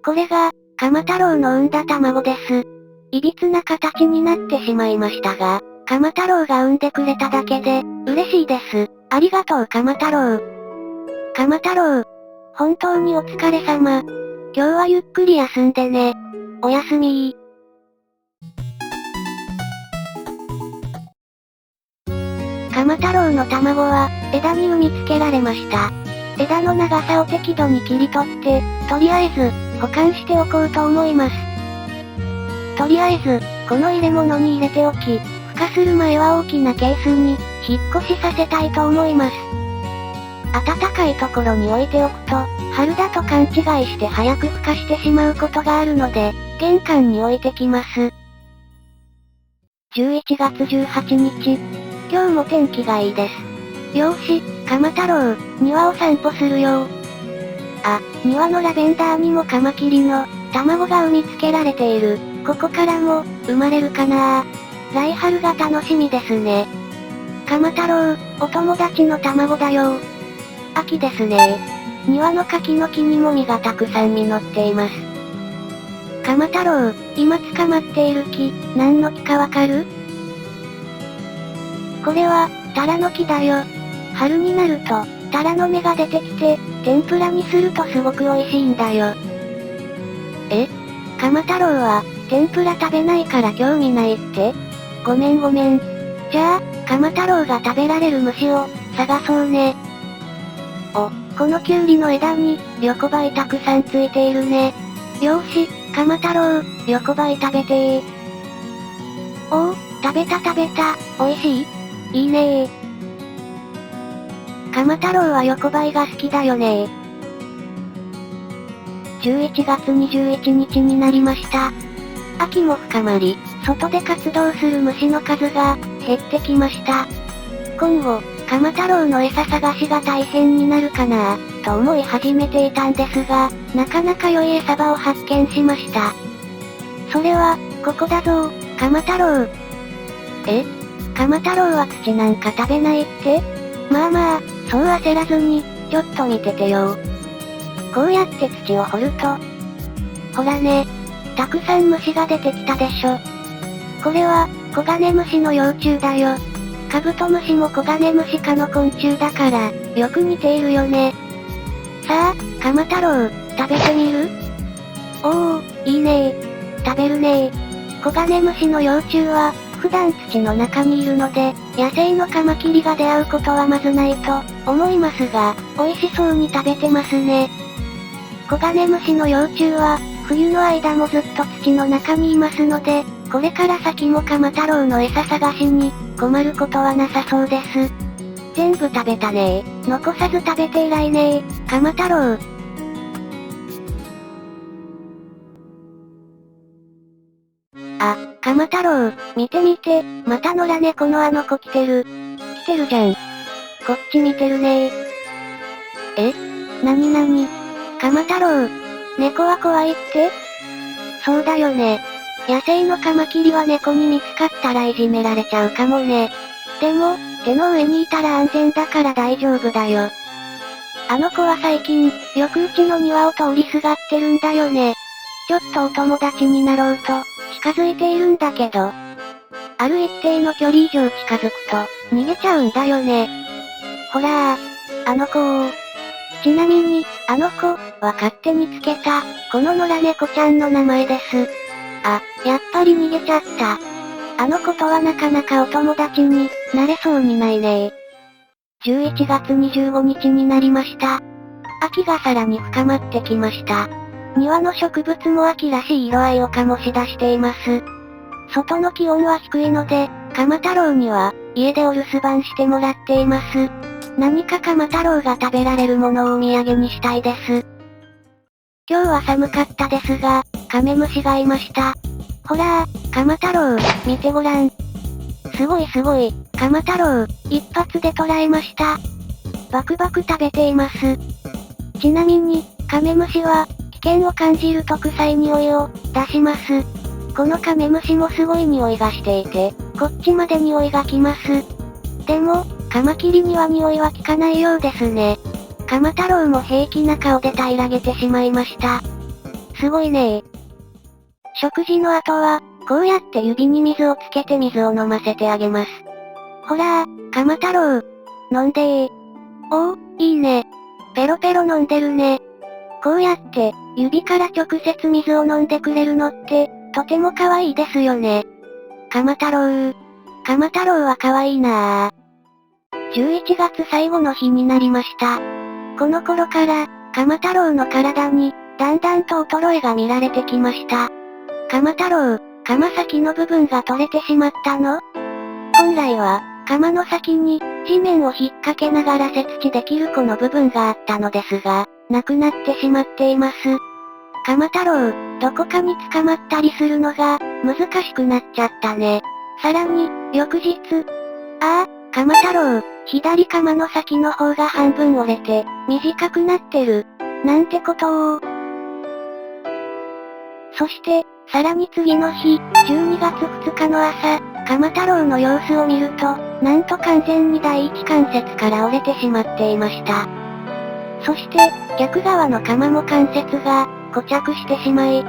これが、鎌太郎の産んだ卵です。いびつな形になってしまいましたが、鎌太郎が産んでくれただけで、嬉しいです。ありがとう鎌太郎。鎌太郎。本当にお疲れ様。今日はゆっくり休んでね。おやすみ鎌太郎の卵は、枝に産みつけられました。枝の長さを適度に切り取って、とりあえず、保管しておこうと思います。とりあえず、この入れ物に入れておき、孵化する前は大きなケースに、引っ越しさせたいと思います。暖かいところに置いておくと、春だと勘違いして早く孵化してしまうことがあるので、玄関に置いてきます。11月18日。今日も天気がいいです。よーし、鎌太郎、庭を散歩するよ。あ、庭のラベンダーにもカマキリの卵が産みつけられている。ここからも、生まれるかな来春が楽しみですね。鎌太郎、お友達の卵だよ。秋ですね。庭の柿の木にも実がたくさん実っています。鎌太郎、今捕まっている木、何の木かわかる？これは、タラの木だよ。春になると、タラの芽が出てきて、天ぷらにするとすごく美味しいんだよ。え？鎌太郎は、天ぷら食べないから興味ないって？ごめん。じゃあ、鎌太郎が食べられる虫を、探そうね。お、このキュウリの枝に、横ばいたくさんついているね。よーし、鎌太郎、横ばい食べてー。おー、食べた。美味しい？いいねー。鎌太郎は横ばいが好きだよねー。11月21日になりました。秋も深まり、外で活動する虫の数が、減ってきました。今後、鎌太郎の餌探しが大変になるかなと思い始めていたんですが、なかなか良い餌場を発見しました。それは、ここだぞー、鎌太郎。え？鎌太郎は土なんか食べないって？まあ、そう焦らずに、ちょっと見ててよ。こうやって土を掘ると、ほらね、たくさん虫が出てきたでしょ。これは、コガネムシの幼虫だよ。カブトムシもコガネムシ科の昆虫だから、よく似ているよね。さあ、鎌太郎、食べてみる？おー、いいねー。食べるねー。コガネムシの幼虫は、普段土の中にいるので、野生のカマキリが出会うことはまずないと、思いますが、美味しそうに食べてますね。コガネムシの幼虫は、冬の間もずっと土の中にいますので、これから先も鎌太郎の餌探しに、困ることはなさそうです。全部食べたねー。残さず食べて偉いねー、鎌太郎。あ、鎌太郎、見て、また野良猫のあの子来てるじゃん。こっち見てるねー。え？なに？鎌太郎、猫は怖いって？そうだよね。野生のカマキリは猫に見つかったらいじめられちゃうかもね。でも、手の上にいたら安全だから大丈夫だよ。あの子は最近、よくうちの庭を通りすがってるんだよね。ちょっとお友達になろうと、近づいているんだけど、ある一定の距離以上近づくと、逃げちゃうんだよね。ほらあの子を。ちなみに、あの子、は勝手につけた、この野良猫ちゃんの名前です。あ、やっぱり逃げちゃった。あの子とはなかなかお友達に、なれそうにないね11月25日になりました。秋がさらに深まってきました。庭の植物も秋らしい色合いを醸し出しています。外の気温は低いので、鎌太郎には、家でお留守番してもらっています。何か鎌太郎が食べられるものをお土産にしたいです。今日は寒かったですが、カメムシがいました。ほらー、鎌太郎、見てごらん。すごいすごい、鎌太郎、一発で捕らえました。バクバク食べています。ちなみに、カメムシは、危険を感じると臭い匂いを出します。このカメムシもすごい匂いがしていて、こっちまで匂いがきます。でも、カマキリには匂いは効かないようですね。鎌太郎も平気な顔で平らげてしまいました。すごいねー。食事の後は、こうやって指に水をつけて水を飲ませてあげます。ほらー、鎌太郎。飲んでー。おー、いいね。ペロペロ飲んでるね。こうやって、指から直接水を飲んでくれるのって、とても可愛いですよね。鎌太郎。鎌太郎は可愛いなー。11月最後の日になりました。この頃から、鎌太郎の体に、だんだんと衰えが見られてきました。鎌太郎、鎌先の部分が取れてしまったの？本来は、鎌の先に、地面を引っ掛けながら接地できるこの部分があったのですが、なくなってしまっています。鎌太郎、どこかに捕まったりするのが、難しくなっちゃったね。さらに、翌日。ああ、鎌太郎、左鎌の先の方が半分折れて、短くなってる。なんてことを。そして、さらに次の日、12月2日の朝、鎌太郎の様子を見ると、なんと完全に第一関節から折れてしまっていました。そして、逆側の鎌も関節が、固着してしまい、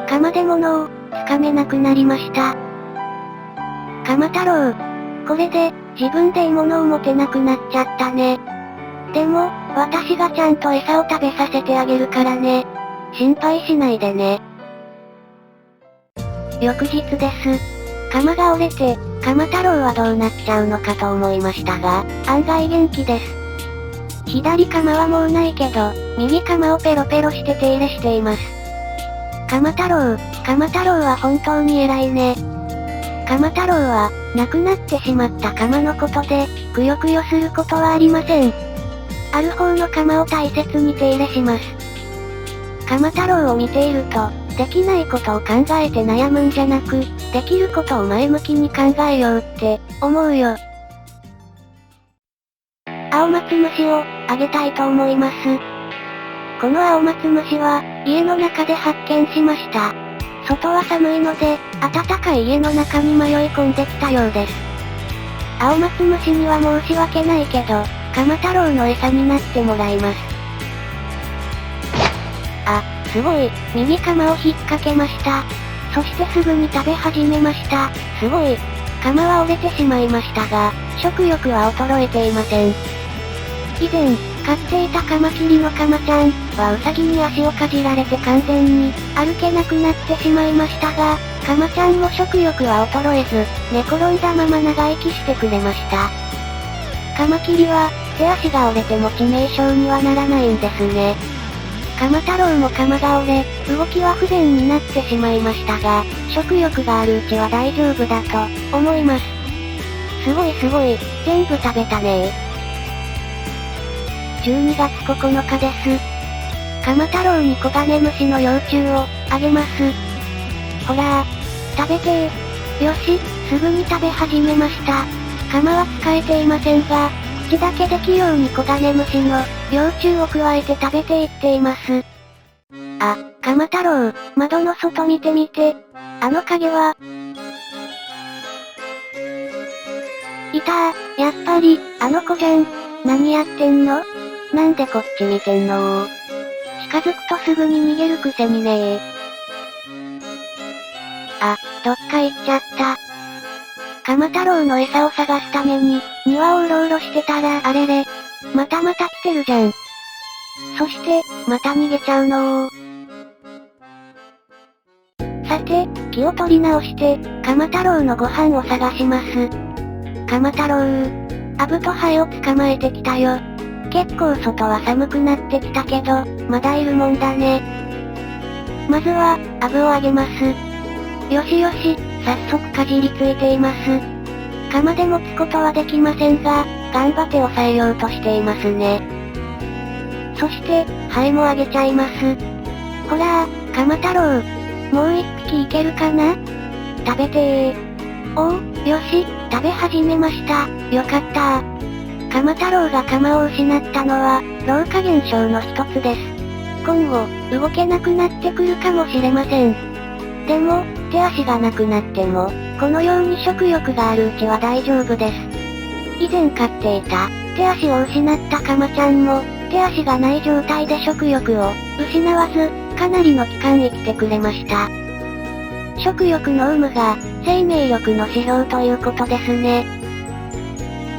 鎌で物を、つかめなくなりました。鎌太郎。これで、自分で獲物を持てなくなっちゃったね。でも、私がちゃんと餌を食べさせてあげるからね。心配しないでね。翌日です。鎌が折れて、鎌太郎はどうなっちゃうのかと思いましたが、案外元気です。左鎌はもうないけど、右鎌をペロペロして手入れしています。鎌太郎は本当に偉いね。鎌太郎は、亡くなってしまった鎌のことで、くよくよすることはありません。ある方の鎌を大切に手入れします。鎌太郎を見ていると、できないことを考えて悩むんじゃなく、できることを前向きに考えようって、思うよ。青松虫を、あげたいと思います。この青松虫は、家の中で発見しました。外は寒いので、暖かい家の中に迷い込んできたようです。青松虫には申し訳ないけど、鎌太郎の餌になってもらいます。あ、すごい、右鎌を引っ掛けました。そしてすぐに食べ始めました。すごい。鎌は折れてしまいましたが、食欲は衰えていません。以前、飼っていたカマキリのカマちゃんはウサギに足をかじられて完全に歩けなくなってしまいましたが、カマちゃんも食欲は衰えず、寝転んだまま長生きしてくれました。カマキリは、手足が折れても致命傷にはならないんですね。鎌太郎も鎌が折れ、動きは不全になってしまいましたが、食欲があるうちは大丈夫だと思います。すごいすごい、全部食べたねー。12月9日です。鎌太郎にコガネムシの幼虫をあげます。ほらー、食べてー。よし、すぐに食べ始めました。鎌は使えていませんが、口だけで器用にコガネムシの幼虫をくわえて食べていっています。あ、鎌太郎、窓の外見てみて。あの影は。いたー、やっぱり、あの子じゃん。何やってんの？なんでこっち見てんのー。近づくとすぐに逃げるくせにねー。あ、どっか行っちゃった。鎌太郎の餌を探すために、庭をうろうろしてたらあれれ。また来てるじゃん。そして、また逃げちゃうのー。さて、気を取り直して、鎌太郎のご飯を探します。鎌太郎アブとハエを捕まえてきたよ。結構外は寒くなってきたけど、まだいるもんだね。まずは、アブをあげます。よしよし、早速かじりついています。鎌で持つことはできませんが、頑張って抑えようとしていますね。そして、ハエもあげちゃいます。ほら鎌太郎。もう一匹いけるかな？食べてー。おお、よし、食べ始めました。よかったー。鎌太郎が鎌を失ったのは、老化現象の一つです。今後、動けなくなってくるかもしれません。でも、手足がなくなっても、このように食欲があるうちは大丈夫です。以前飼っていた、手足を失ったカマちゃんも、手足がない状態で食欲を失わず、かなりの期間生きてくれました。食欲の有無が、生命力の指標ということですね。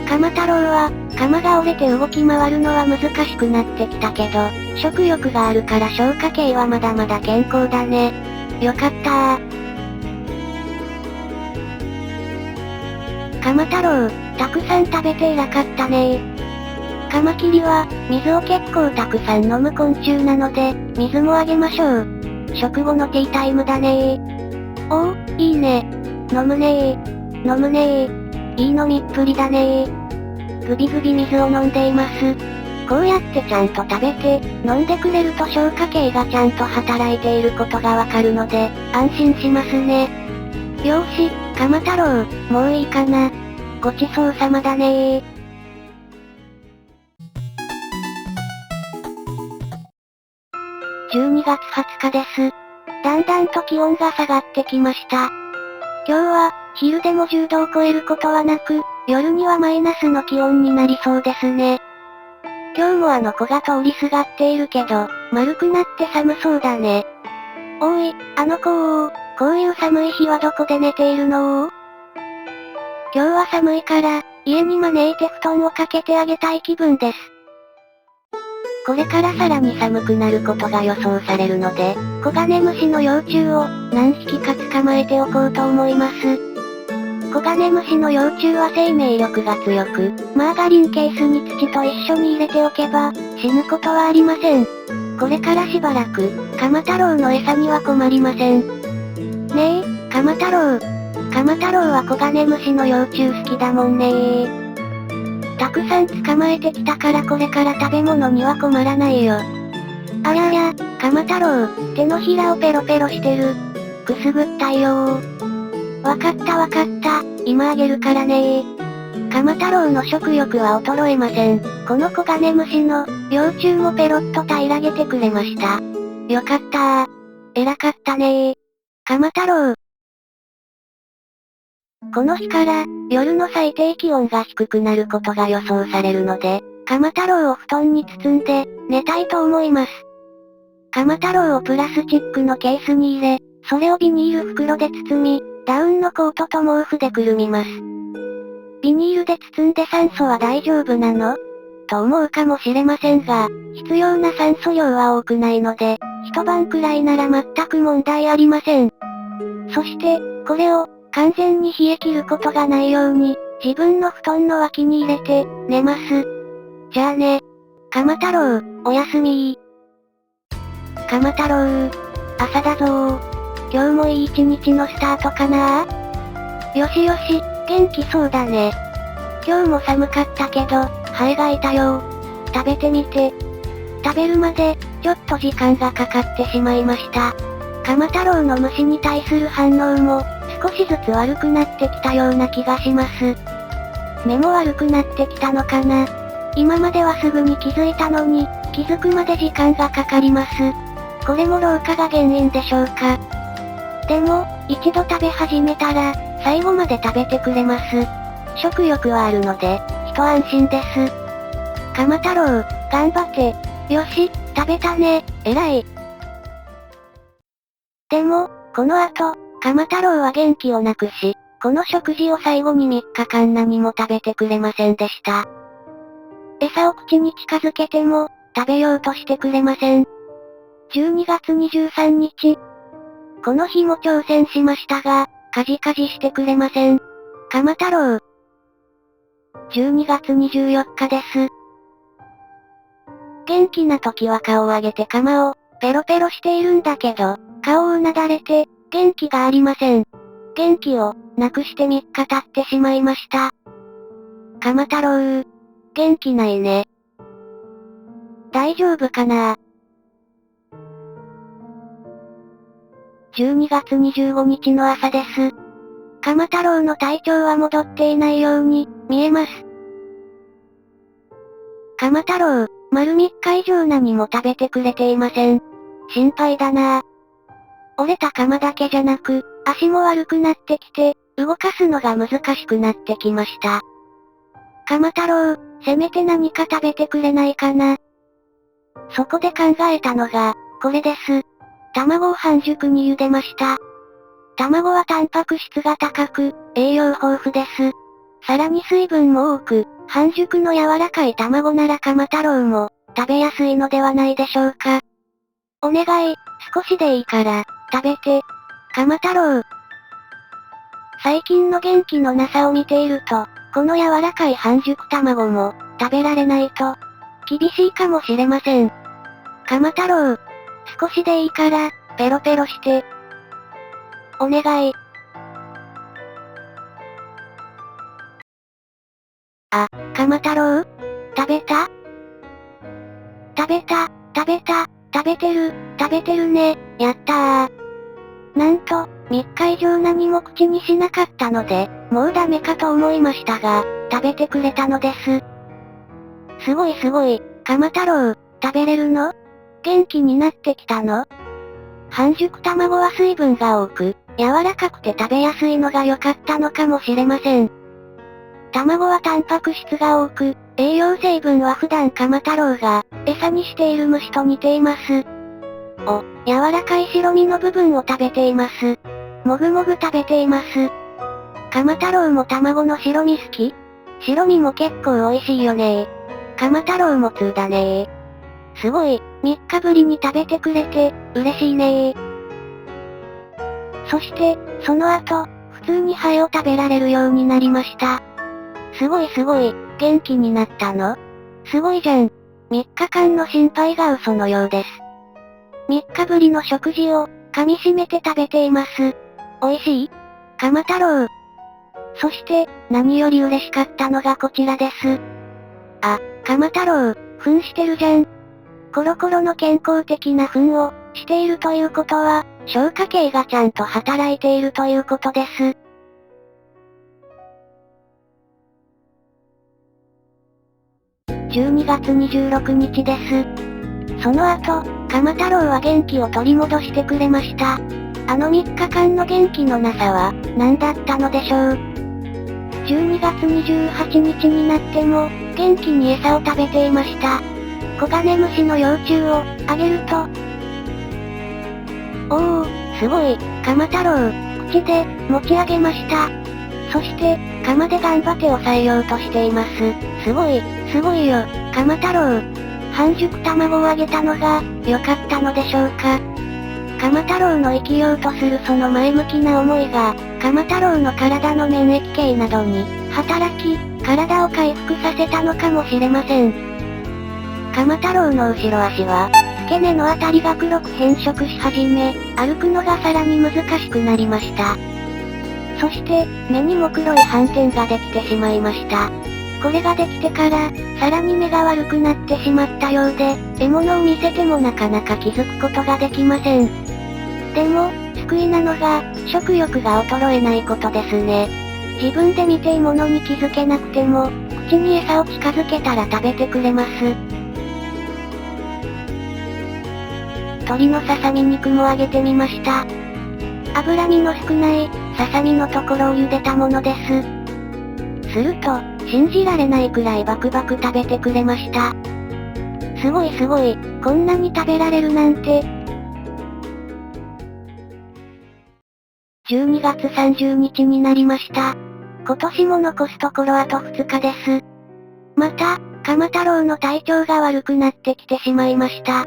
カマ太郎は、鎌が折れて動き回るのは難しくなってきたけど、食欲があるから消化系はまだまだ健康だね。よかったー。鎌太郎、たくさん食べて偉かったねー。カマキリは、水を結構たくさん飲む昆虫なので、水もあげましょう。食後のティータイムだねー。おお、いいね。飲むねー。飲むねー。いい飲みっぷりだねー。ぐびぐび水を飲んでいます。こうやってちゃんと食べて、飲んでくれると消化系がちゃんと働いていることがわかるので、安心しますね。よーし、鎌太郎、もういいかな。ごちそうさまだねー。12月20日です。だんだんと気温が下がってきました。今日は、昼でも10度を超えることはなく、夜にはマイナスの気温になりそうですね。今日もあの子が通りすがっているけど、丸くなって寒そうだね。おーい、あの子こういう寒い日はどこで寝ているの？今日は寒いから、家に招いて布団をかけてあげたい気分です。これからさらに寒くなることが予想されるので、コガネムシの幼虫を何匹か捕まえておこうと思います。コガネムシの幼虫は生命力が強く、マーガリンケースに土と一緒に入れておけば、死ぬことはありません。これからしばらく、鎌太郎の餌には困りません。ねえ、鎌太郎。鎌太郎はコガネムシの幼虫好きだもんねー。たくさん捕まえてきたからこれから食べ物には困らないよ。ありゃりゃ、鎌太郎、手のひらをペロペロしてる。くすぐったいよー。わかったわかった、今あげるからねー。鎌太郎の食欲は衰えません。このコガネムシの、幼虫もペロッと平らげてくれました。よかったー。偉かったねー。鎌太郎。この日から、夜の最低気温が低くなることが予想されるので、鎌太郎を布団に包んで、寝たいと思います。鎌太郎をプラスチックのケースに入れ、それをビニール袋で包み、ダウンのコートと毛布でくるみます。ビニールで包んで酸素は大丈夫なの？と思うかもしれませんが、必要な酸素量は多くないので、一晩くらいなら全く問題ありません。そして、これを、完全に冷え切ることがないように、自分の布団の脇に入れて、寝ます。じゃあね。鎌太郎、おやすみー。鎌太郎、朝だぞー。今日もいい一日のスタートかなー？よしよし、元気そうだね。今日も寒かったけど、ハエがいたよー。食べてみて。食べるまで、ちょっと時間がかかってしまいました。鎌太郎の虫に対する反応も、少しずつ悪くなってきたような気がします。目も悪くなってきたのかな。今まではすぐに気づいたのに、気づくまで時間がかかります。これも老化が原因でしょうか。でも、一度食べ始めたら、最後まで食べてくれます。食欲はあるので、一安心です。鎌太郎、頑張って。よし、食べたね、偉い。でも、この後、鎌太郎は元気をなくし、この食事を最後に3日間何も食べてくれませんでした。餌を口に近づけても、食べようとしてくれません。12月23日。この日も挑戦しましたが、カジカジしてくれません。鎌太郎。12月24日です。元気な時は顔を上げて鎌を、ペロペロしているんだけど、顔をうなだれて、元気がありません。元気を、亡くして3日経ってしまいました。鎌太郎、元気ないね。大丈夫かな？12月25日の朝です。鎌太郎の体調は戻っていないように、見えます。鎌太郎、丸3日以上何も食べてくれていません。心配だなぁ。折れた鎌だけじゃなく、足も悪くなってきて、動かすのが難しくなってきました。鎌太郎、せめて何か食べてくれないかな。そこで考えたのが、これです。卵を半熟に茹でました。卵はタンパク質が高く、栄養豊富です。さらに水分も多く、半熟の柔らかい卵なら鎌太郎も、食べやすいのではないでしょうか。お願い、少しでいいから、食べて。鎌太郎。最近の元気のなさを見ていると、この柔らかい半熟卵も、食べられないと、厳しいかもしれません。鎌太郎。少しでいいから、ペロペロして。お願い。あ、鎌太郎？食べた？食べた、食べた、食べてるね、やったー。なんと、3日以上何も口にしなかったので、もうダメかと思いましたが、食べてくれたのです。すごいすごい、鎌太郎、食べれるの？元気になってきたの？半熟卵は水分が多く、柔らかくて食べやすいのが良かったのかもしれません。卵はタンパク質が多く、栄養成分は普段鎌太郎が、餌にしている虫と似ています。お、柔らかい白身の部分を食べています。もぐもぐ食べています。鎌太郎も卵の白身好き？白身も結構美味しいよねー。鎌太郎も通だねー。すごい、3日ぶりに食べてくれて、嬉しいねー。そして、その後、普通にハエを食べられるようになりました。すごいすごい、元気になったの？すごいじゃん。3日間の心配が嘘のようです。3日ぶりの食事を、噛み締めて食べています。美味しい？鎌太郎。そして、何より嬉しかったのがこちらです。あ、鎌太郎、糞してるじゃん。コロコロの健康的な糞を、しているということは、消化系がちゃんと働いているということです。12月26日です。その後、鎌太郎は元気を取り戻してくれました。あの3日間の元気のなさは、何だったのでしょう。12月28日になっても、元気に餌を食べていました。コガネムシの幼虫を、あげると。おー、すごい、鎌太郎、口で、持ち上げました。そして、鎌で頑張って抑えようとしています。すごい、すごいよ、鎌太郎。半熟卵をあげたのが、良かったのでしょうか。鎌太郎の生きようとするその前向きな思いが、鎌太郎の体の免疫系などに、働き、体を回復させたのかもしれません。鎌太郎の後ろ足は、付け根のあたりが黒く変色し始め、歩くのがさらに難しくなりました。そして、目にも黒い斑点ができてしまいました。これができてから、さらに目が悪くなってしまったようで、獲物を見せてもなかなか気づくことができません。でも、救いなのが、食欲が衰えないことですね。自分で見ていいものに気づけなくても、口に餌を近づけたら食べてくれます。鶏のささみ肉も揚げてみました。脂身の少ない、ささみのところを茹でたものです。すると、信じられないくらいバクバク食べてくれました。すごいすごい、こんなに食べられるなんて。12月30日になりました。今年も残すところあと2日です。また、鎌太郎の体調が悪くなってきてしまいました。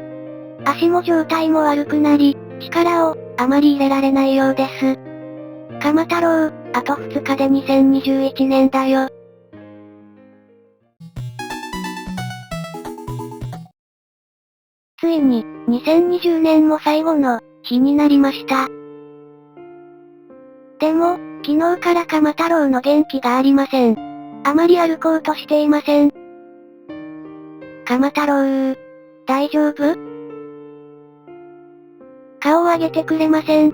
足も状態も悪くなり、力を、あまり入れられないようです。鎌太郎、あと2日で2021年だよ。ついに、2020年も最後の、日になりました。でも、昨日から鎌太郎の元気がありません。あまり歩こうとしていません。鎌太郎、大丈夫？顔を上げてくれません？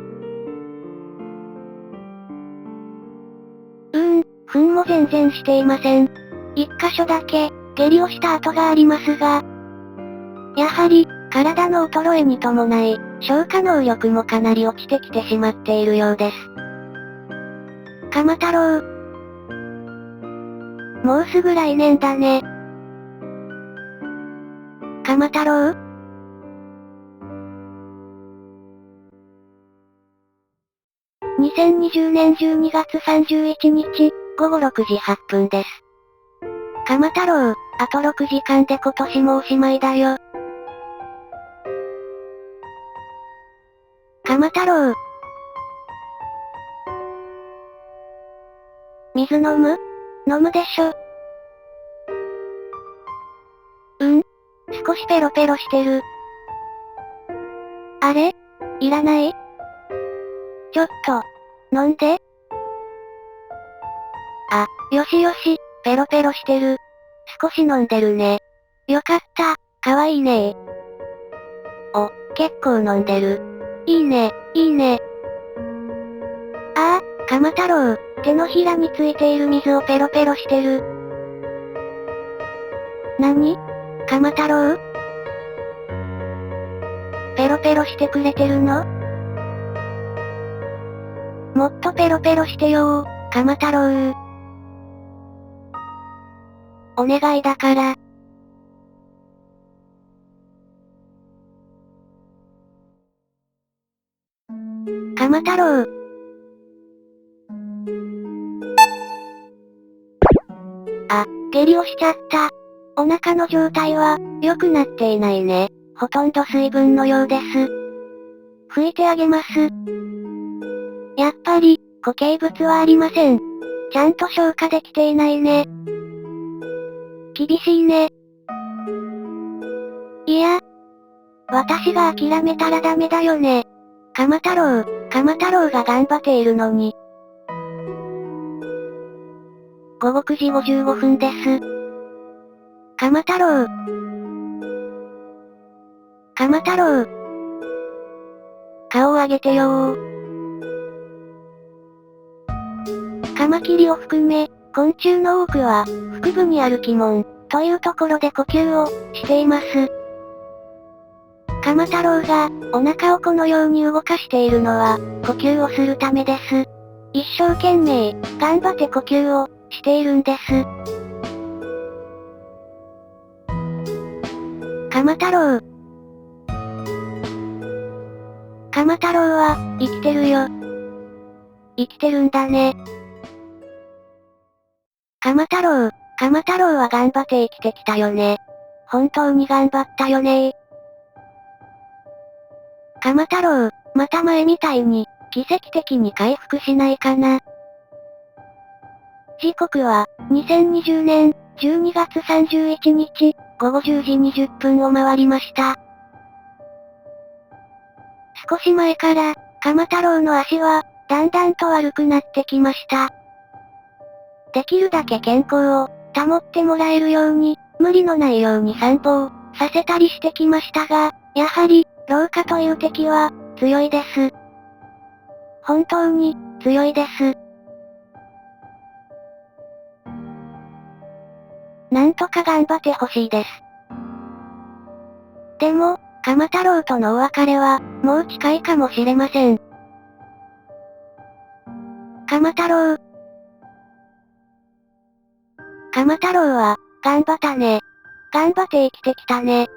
糞も全然していません。一箇所だけ、下痢をした跡がありますが、やはり、体の衰えに伴い、消化能力もかなり落ちてきてしまっているようです。鎌太郎。もうすぐ来年だね。鎌太郎？2020年12月31日、午後6時8分です。鎌太郎、あと6時間で今年もおしまいだよ。鎌太郎。水飲む？飲むでしょ。少しペロペロしてる。あれ？いらない？ちょっと、飲んで。あ、よしよし、ペロペロしてる。少し飲んでるね。よかった、かわいいね。お、結構飲んでる。いいね、いいね。ああ、鎌太郎、手のひらについている水をペロペロしてる。何？鎌太郎？ペロペロしてくれてるの？もっとペロペロしてよー、鎌太郎。お願いだから。鎌太郎。あ、下痢をしちゃった。お腹の状態は、良くなっていないね。ほとんど水分のようです。拭いてあげます。やっぱり、固形物はありません。ちゃんと消化できていないね。厳しいね。いや、私が諦めたらダメだよね。鎌太郎が頑張っているのに。午後9時55分です。鎌太郎。鎌太郎。顔を上げてよー。カマキリを含め、昆虫の多くは、腹部にある気門、というところで呼吸を、しています。鎌太郎が、お腹をこのように動かしているのは、呼吸をするためです。一生懸命、頑張って呼吸を、しているんです。鎌太郎。鎌太郎は、生きてるよ。生きてるんだね。鎌太郎は頑張って生きてきたよね。本当に頑張ったよね。鎌太郎、また前みたいに、奇跡的に回復しないかな。時刻は、2020年、12月31日、午後10時20分を回りました。少し前から、鎌太郎の足は、だんだんと悪くなってきました。できるだけ健康を、保ってもらえるように、無理のないように散歩を、させたりしてきましたが、やはり、老化という敵は、強いです。本当に、強いです。なんとか頑張ってほしいです。でも、鎌太郎とのお別れは、もう近いかもしれません。鎌太郎。鎌太郎は、頑張ったね。頑張って生きてきたね。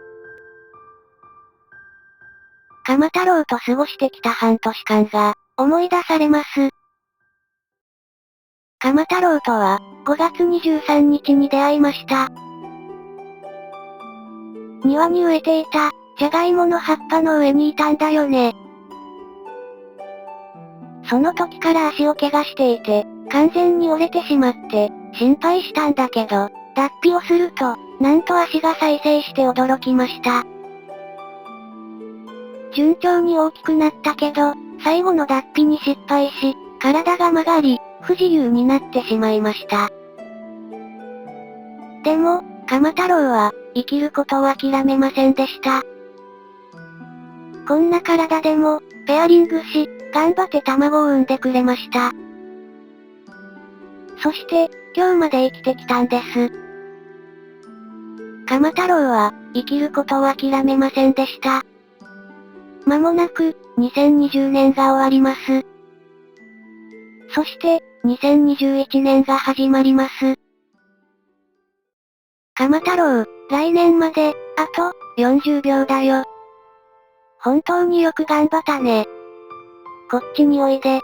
鎌太郎と過ごしてきた半年間が、思い出されます。鎌太郎とは、5月23日に出会いました。庭に植えていた、じゃがいもの葉っぱの上にいたんだよね。その時から足を怪我していて、完全に折れてしまって、心配したんだけど、脱皮をすると、なんと足が再生して驚きました。順調に大きくなったけど、最後の脱皮に失敗し、体が曲がり、不自由になってしまいました。でも、鎌太郎は、生きることを諦めませんでした。こんな体でも、ペアリングし、頑張って卵を産んでくれました。そして、今日まで生きてきたんです。鎌太郎は、生きることを諦めませんでした。間もなく、2020年が終わります。そして、2021年が始まります。鎌太郎、来年まで、あと、40秒だよ。本当によく頑張ったね。こっちにおいで。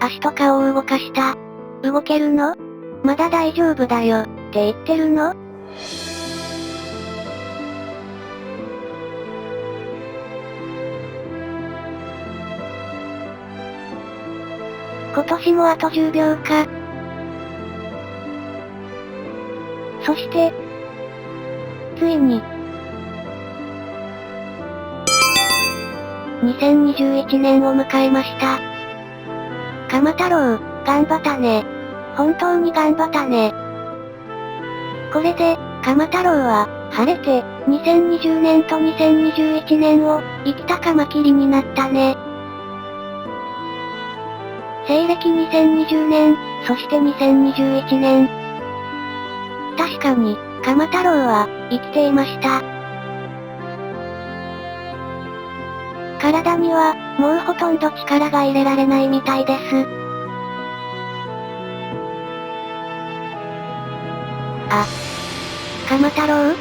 足と顔を動かした。動けるの？まだ大丈夫だよ、って言ってるの？今年もあと10秒か。そして、ついに、2021年を迎えました。鎌太郎、頑張ったね。本当に頑張ったね。これで、鎌太郎は、晴れて、2020年と2021年を、生きたカマキリになったね。西暦2020年、そして2021年。確かに、鎌太郎は、生きていました。体には、もうほとんど力が入れられないみたいです。鎌太郎？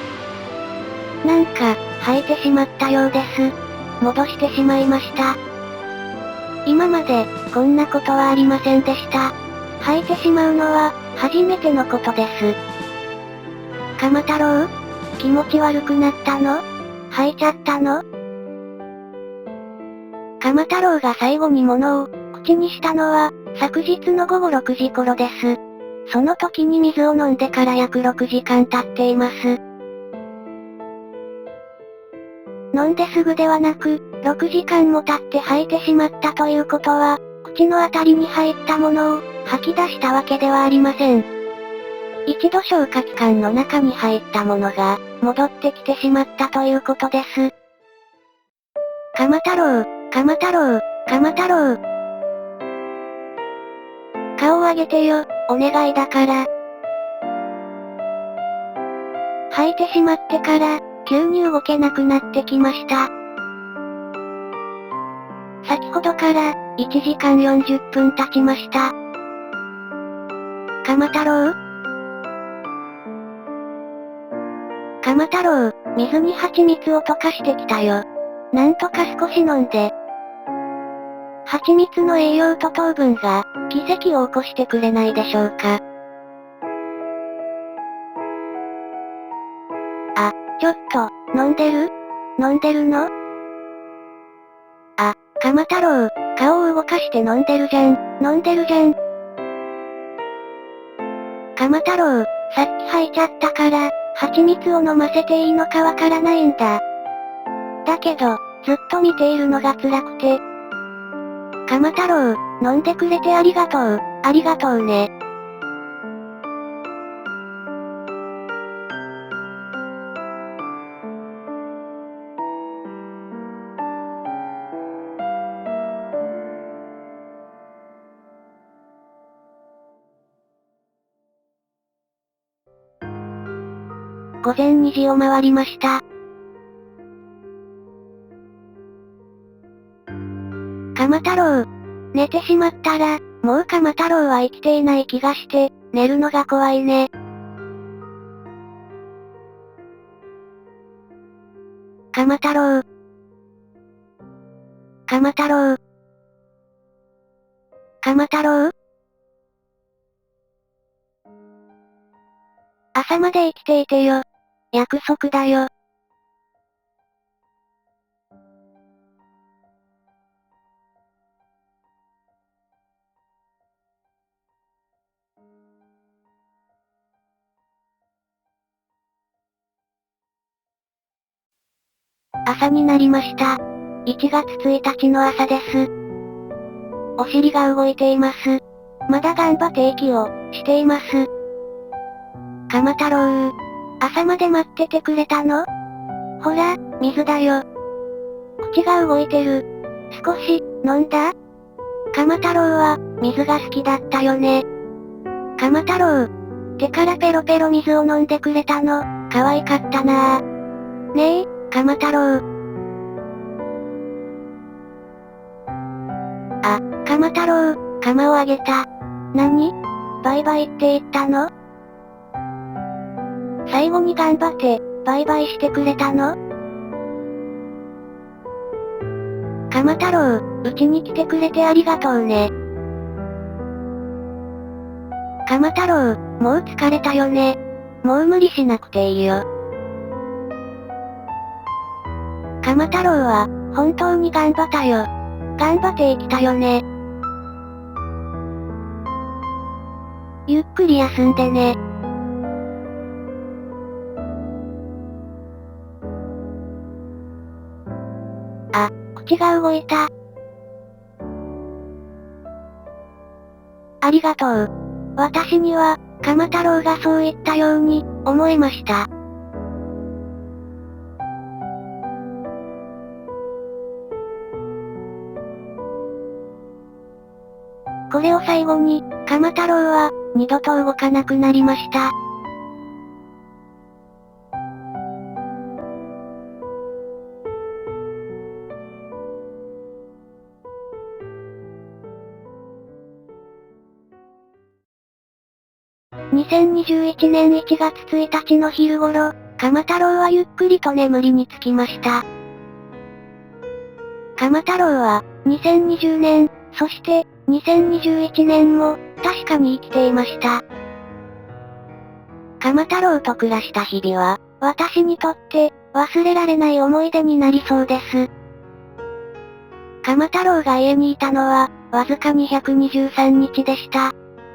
なんか、吐いてしまったようです。戻してしまいました。今まで、こんなことはありませんでした。吐いてしまうのは、初めてのことです。鎌太郎？気持ち悪くなったの？吐いちゃったの？鎌太郎が最後に物を、口にしたのは、昨日の午後6時頃です。その時に水を飲んでから約6時間経っています。飲んですぐではなく、6時間も経って吐いてしまったということは、口のあたりに入ったものを、吐き出したわけではありません。一度消化器官の中に入ったものが、戻ってきてしまったということです。鎌太郎、鎌太郎、鎌太郎。顔を上げてよ、お願いだから。吐いてしまってから、急に動けなくなってきました。先ほどから、1時間40分経ちました。鎌太郎？鎌太郎、水に蜂蜜を溶かしてきたよ。なんとか少し飲んで。蜂蜜の栄養と糖分が、奇跡を起こしてくれないでしょうか。ちょっと、飲んでる？飲んでるの？鎌太郎、顔を動かして飲んでるじゃん、飲んでるじゃん。鎌太郎、さっき吐いちゃったから、蜂蜜を飲ませていいのかわからないんだ。だけど、ずっと見ているのが辛くて。鎌太郎、飲んでくれてありがとう、ありがとうね。午前2時を回りました。鎌太郎、寝てしまったら、もう鎌太郎は生きていない気がして、寝るのが怖いね。鎌太郎。鎌太郎。鎌太郎？朝まで生きていてよ。約束だよ。朝になりました。1月1日の朝です。お尻が動いています。まだ頑張って息をしています。鎌太郎。朝まで待っててくれたの？ほら、水だよ。口が動いてる。少し、飲んだ？鎌太郎は、水が好きだったよね。鎌太郎。手からペロペロ水を飲んでくれたの、可愛かったなぁ。ねえ、鎌太郎。あ、鎌太郎、鎌をあげた。何？バイバイって言ったの？最後に頑張って、バイバイしてくれたの？鎌太郎、うちに来てくれてありがとうね。鎌太郎、もう疲れたよね。もう無理しなくていいよ。鎌太郎は、本当に頑張ったよ。頑張って生きたよね。ゆっくり休んでね。あ、口が動いた。ありがとう。私には、鎌太郎がそう言ったように、思えました。これを最後に、鎌太郎は、二度と動かなくなりました。2021年1月1日の昼頃、鎌太郎はゆっくりと眠りにつきました。鎌太郎は、2020年、そして、2021年も、確かに生きていました。鎌太郎と暮らした日々は、私にとって、忘れられない思い出になりそうです。鎌太郎が家にいたのは、わずか223日でした。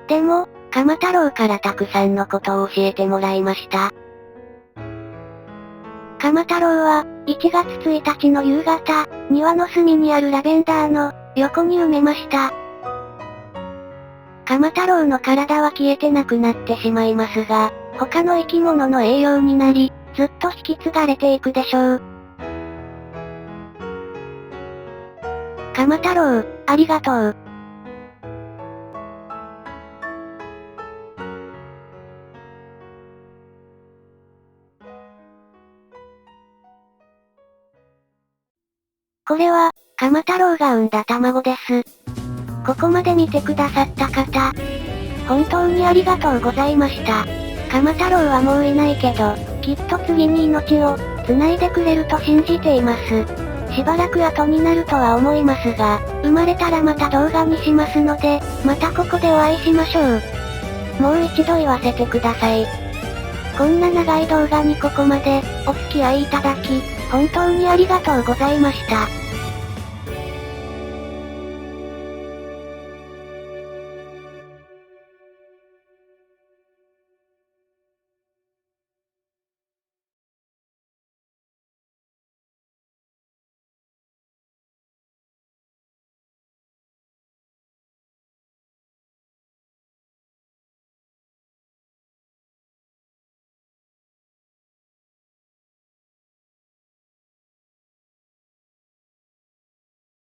でも、鎌太郎からたくさんのことを教えてもらいました。鎌太郎は、1月1日の夕方、庭の隅にあるラベンダーの、横に埋めました。鎌太郎の体は消えてなくなってしまいますが、他の生き物の栄養になり、ずっと引き継がれていくでしょう。鎌太郎、ありがとう。これは、鎌太郎が産んだ卵です。ここまで見てくださった方、本当にありがとうございました。鎌太郎はもういないけど、きっと次に命を、繋いでくれると信じています。しばらく後になるとは思いますが、生まれたらまた動画にしますので、またここでお会いしましょう。もう一度言わせてください。こんな長い動画にここまで、お付き合いいただき、本当にありがとうございました。